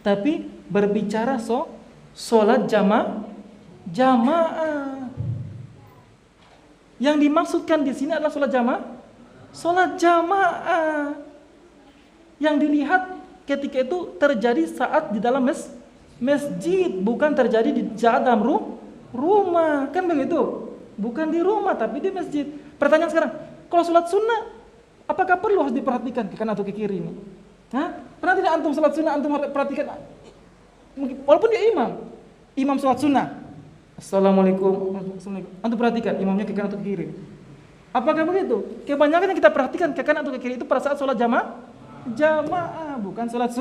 tapi berbicara sholat jamaah. Yang dimaksudkan di sini adalah sholat jamaah. Yang dilihat ketika itu terjadi saat di dalam masjid, bukan terjadi di dalam rumah, kan begitu? Bukan di rumah tapi di masjid. Pertanyaan sekarang, kalau sholat sunnah, apakah perlu harus diperhatikan ke kanan atau ke kiri ini? Pernah tidak antum sholat sunnah antum perhatikan? Walaupun dia imam sholat sunnah, Assalamualaikum. Antum perhatikan imamnya ke kanan atau ke kiri. Apakah begitu? Kebanyakan yang kita perhatikan ke kanan atau ke kiri itu pada saat sholat jamaah, bukan sholat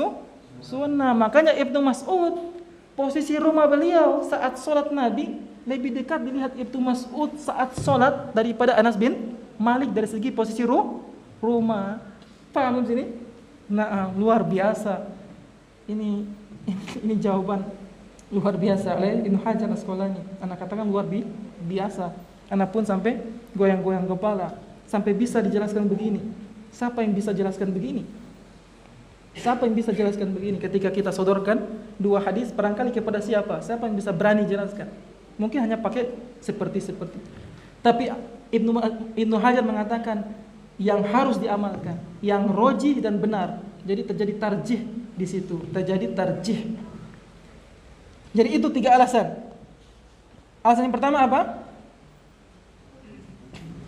sunnah. Makanya Ibnu Mas'ud, posisi rumah beliau saat sholat Nabi lebih dekat dilihat Ibnu Mas'ud saat sholat daripada Anas bin Malik dari segi posisi rumah. Paham di sini? Nah, luar biasa. Ini jawaban luar biasa oleh Ibnu Hajar Asqalani. Anak katakan luar biasa. Anak pun sampai goyang-goyang kepala, sampai bisa dijelaskan begini. Siapa yang bisa jelaskan begini? Ketika kita sodorkan dua hadis, barangkali kepada siapa? Siapa yang bisa berani jelaskan? Mungkin hanya pakai seperti. Tapi Ibnu Hajar mengatakan yang harus diamalkan, yang rojih dan benar. Jadi terjadi tarjih di situ, Jadi itu 3 alasan. Alasan yang pertama apa?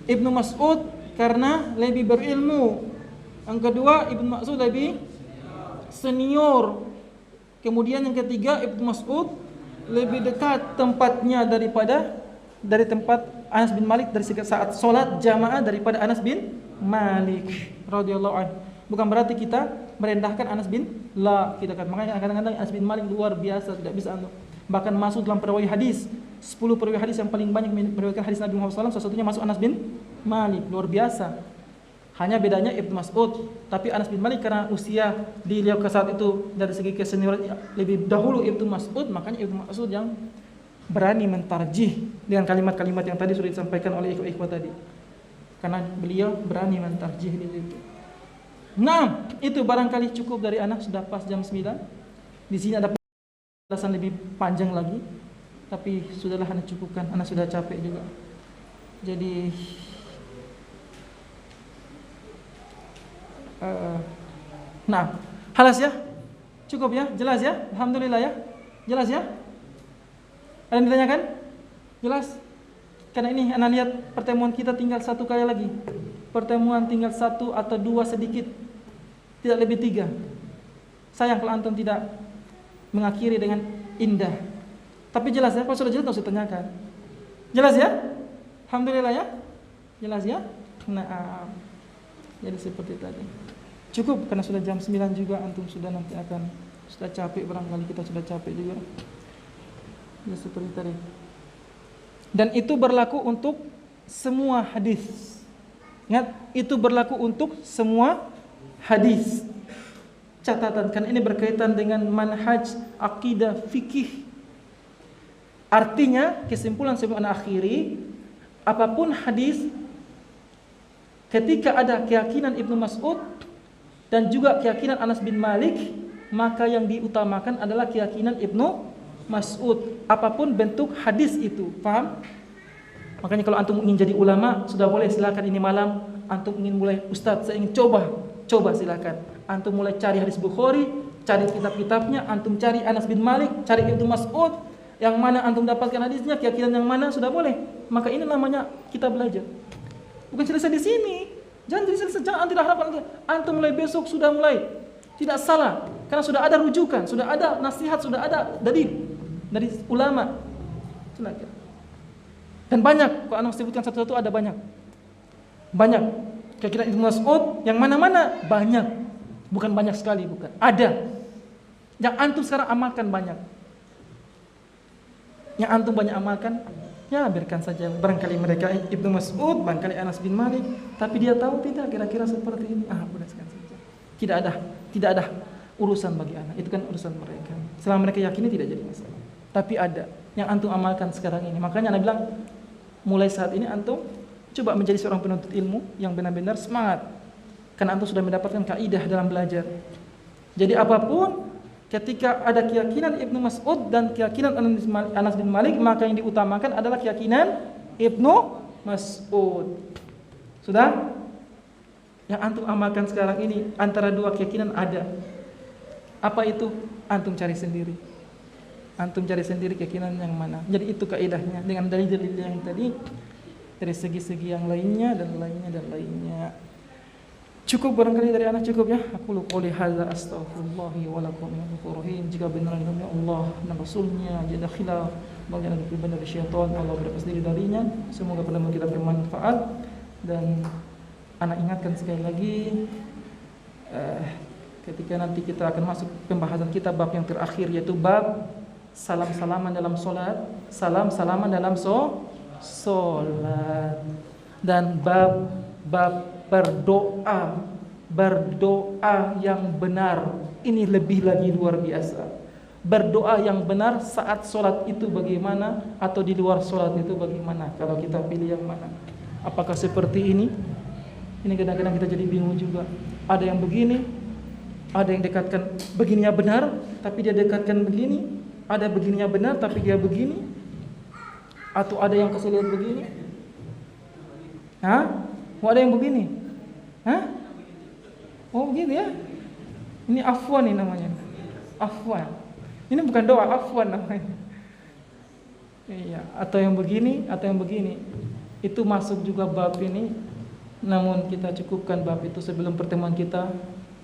Ibnu Mas'ud karena lebih berilmu. Yang kedua, Ibnu Mas'ud lebih senior. Kemudian yang ketiga, Ibnu Mas'ud lebih dekat tempatnya dari tempat Anas bin Malik dari saat sholat jamaah daripada Anas bin Malik radhiyallahu anhu. Bukan berarti kita merendahkan Anas bin kita katakan, makanya kadang-kadang Anas bin Malik luar biasa, tidak bisa bahkan masuk dalam perawi hadis 10 perawi hadis yang paling banyak meriwayatkan hadis Nabi Muhammad SAW, salah satunya masuk Anas bin Malik, luar biasa. Hanya bedanya Ibnu Mas'ud, tapi Anas bin Malik karena usia beliau ke saat itu dari segi kesenioran lebih dahulu Ibnu Mas'ud, makanya Ibnu Mas'ud yang berani mentarjih dengan kalimat-kalimat yang tadi sudah disampaikan oleh ikhwah tadi. Karena beliau berani mentarjih di situ. Nah, itu barangkali cukup dari anak, sudah pas jam 9. Di sini ada penjelasan lebih panjang lagi, tapi sudahlah anak cukupkan, anak sudah capek juga. Jadi nah, halas ya? Cukup ya? Jelas ya? Alhamdulillah ya? Jelas ya? Ada yang ditanyakan? Jelas? Karena ini anak lihat pertemuan kita tinggal 1 kali lagi. Pertemuan tinggal 1 atau 2 sedikit, tidak lebih 3. Sayang kalau antum tidak mengakhiri dengan indah. Tapi jelas ya? Kalau sudah jelas tidak usah tanyakan. Jelas ya? Alhamdulillah ya? Jelas ya? Nah, jadi seperti tadi. Cukup karena sudah jam 9 juga, antum sudah nanti akan sudah capek, barangkali kita sudah capek juga. Ya seperti tadi. Dan itu berlaku untuk semua hadis. Ingat, itu berlaku untuk semua hadis. Catatan, kan ini berkaitan dengan manhaj akidah fikih. Artinya, kesimpulan sebelum anak akhiri, apapun hadis, ketika ada keyakinan Ibnu Mas'ud dan juga keyakinan Anas bin Malik, maka yang diutamakan adalah keyakinan Ibnu Mas'ud. Apapun bentuk hadis itu, paham? Makanya kalau antum ingin jadi ulama, sudah boleh, silakan. Ini malam antum ingin mulai, Ustaz saya ingin coba silakan. Antum mulai cari hadis Bukhari, cari kitab-kitabnya, antum cari Anas bin Malik, cari Ibnu Mas'ud, yang mana antum dapatkan hadisnya, keyakinan yang mana, sudah boleh. Maka ini namanya kita belajar. Bukan selesai di sini. Jangan selesai, jangan tidak harapkan antum mulai besok sudah mulai. Tidak salah, karena sudah ada rujukan, sudah ada nasihat, sudah ada dari ulama. Silakan. Dan banyak, kalau anak sebutkan satu-satu ada banyak. Banyak. Keyakinan Ibnu Mas'ud yang mana-mana banyak. Bukan banyak sekali, bukan. Ada. Yang antum sekarang amalkan banyak. Yang antum banyak amalkan, ya biarkan saja. Barangkali mereka Ibnu Mas'ud, barangkali Anas bin Malik, tapi dia tahu tidak kira-kira seperti ini. Berdasarkan saja. Tidak ada urusan bagi anak. Itu kan urusan mereka. Selama mereka yakini tidak jadi masalah. Tapi ada yang antum amalkan sekarang ini. Makanya anak bilang, mulai saat ini antum coba menjadi seorang penuntut ilmu yang benar-benar semangat. Karena antum sudah mendapatkan kaidah dalam belajar. Jadi apapun, ketika ada keyakinan Ibnu Mas'ud dan keyakinan Anas bin Malik, maka yang diutamakan adalah keyakinan Ibnu Mas'ud. Sudah? Yang antum amalkan sekarang ini antara dua keyakinan ada. Apa itu? Antum cari sendiri. Antum cari sendiri keyakinan yang mana. Jadi itu kaidahnya dengan dalil-dalil yang tadi, dari segi-segi yang lainnya dan lainnya. Cukup barangkali dari anak, cukup ya. Aku qouli hadza astaghfirullahi wa lakum rahim. Jika benar demi Allah dan Rasulnya ada khilaf, bagi ada benar dari syaitan, Allah berlepas diri darinya. Semoga pertemuan kita bermanfaat. Dan anak ingatkan sekali lagi, ketika nanti kita akan masuk pembahasan kita bab yang terakhir, yaitu bab salam-salaman dalam solat, salam-salaman dalam solat, dan bab berdoa yang benar. Ini lebih lagi luar biasa. Berdoa yang benar saat solat itu bagaimana, atau di luar solat itu bagaimana? Kalau kita pilih yang mana? Apakah seperti ini? Ini kadang-kadang kita jadi bingung juga. Ada yang begini, ada yang dekatkan begininya benar, tapi dia dekatkan begini. Ada begininya benar, tapi dia begini. Atau ada yang kasih lihat begini. Ada yang begini. Oh begitu ya. Ini afwan ini namanya. Afwan. Ini bukan doa, afwan namanya. Iya. Atau yang begini, atau yang begini. Itu masuk juga bab ini. Namun kita cukupkan bab itu sebelum pertemuan kita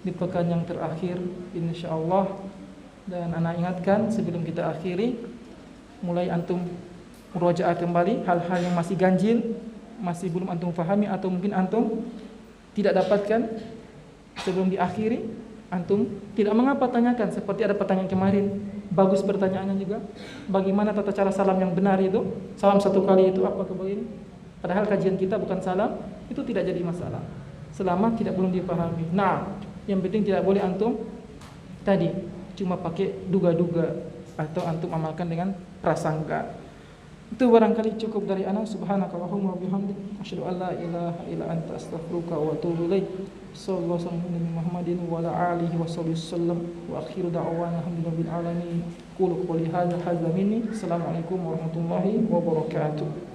di pekan yang terakhir, insyaallah. Dan anak ingatkan sebelum kita akhiri, mulai antum murojaah kembali hal-hal yang masih ganjil, masih belum antum fahami, atau mungkin antum tidak dapatkan sebelum diakhiri. Antum tidak mengapa tanyakan, seperti ada pertanyaan kemarin, bagus pertanyaannya juga. Bagaimana tata cara salam yang benar itu? Salam 1 kali itu apa begini? Padahal kajian kita bukan salam, itu tidak jadi masalah. selama tidak belum dipahami. Nah, yang penting tidak boleh antum tadi cuma pakai duga-duga atau antum amalkan dengan prasangka. Itu barangkali cukup dari ana. Subhanakallahumma wa bihamdik asyhadu an la ilaha illa anta astaghfiruka wa atubu ilaik. Sallallahu alaihi wasallam Muhammadin wa ala alihi wasallam wa akhiru da'wana alhamdulillahi alamin. Qulu qouli hadza minni. Assalamualaikum warahmatullahi wabarakatuh.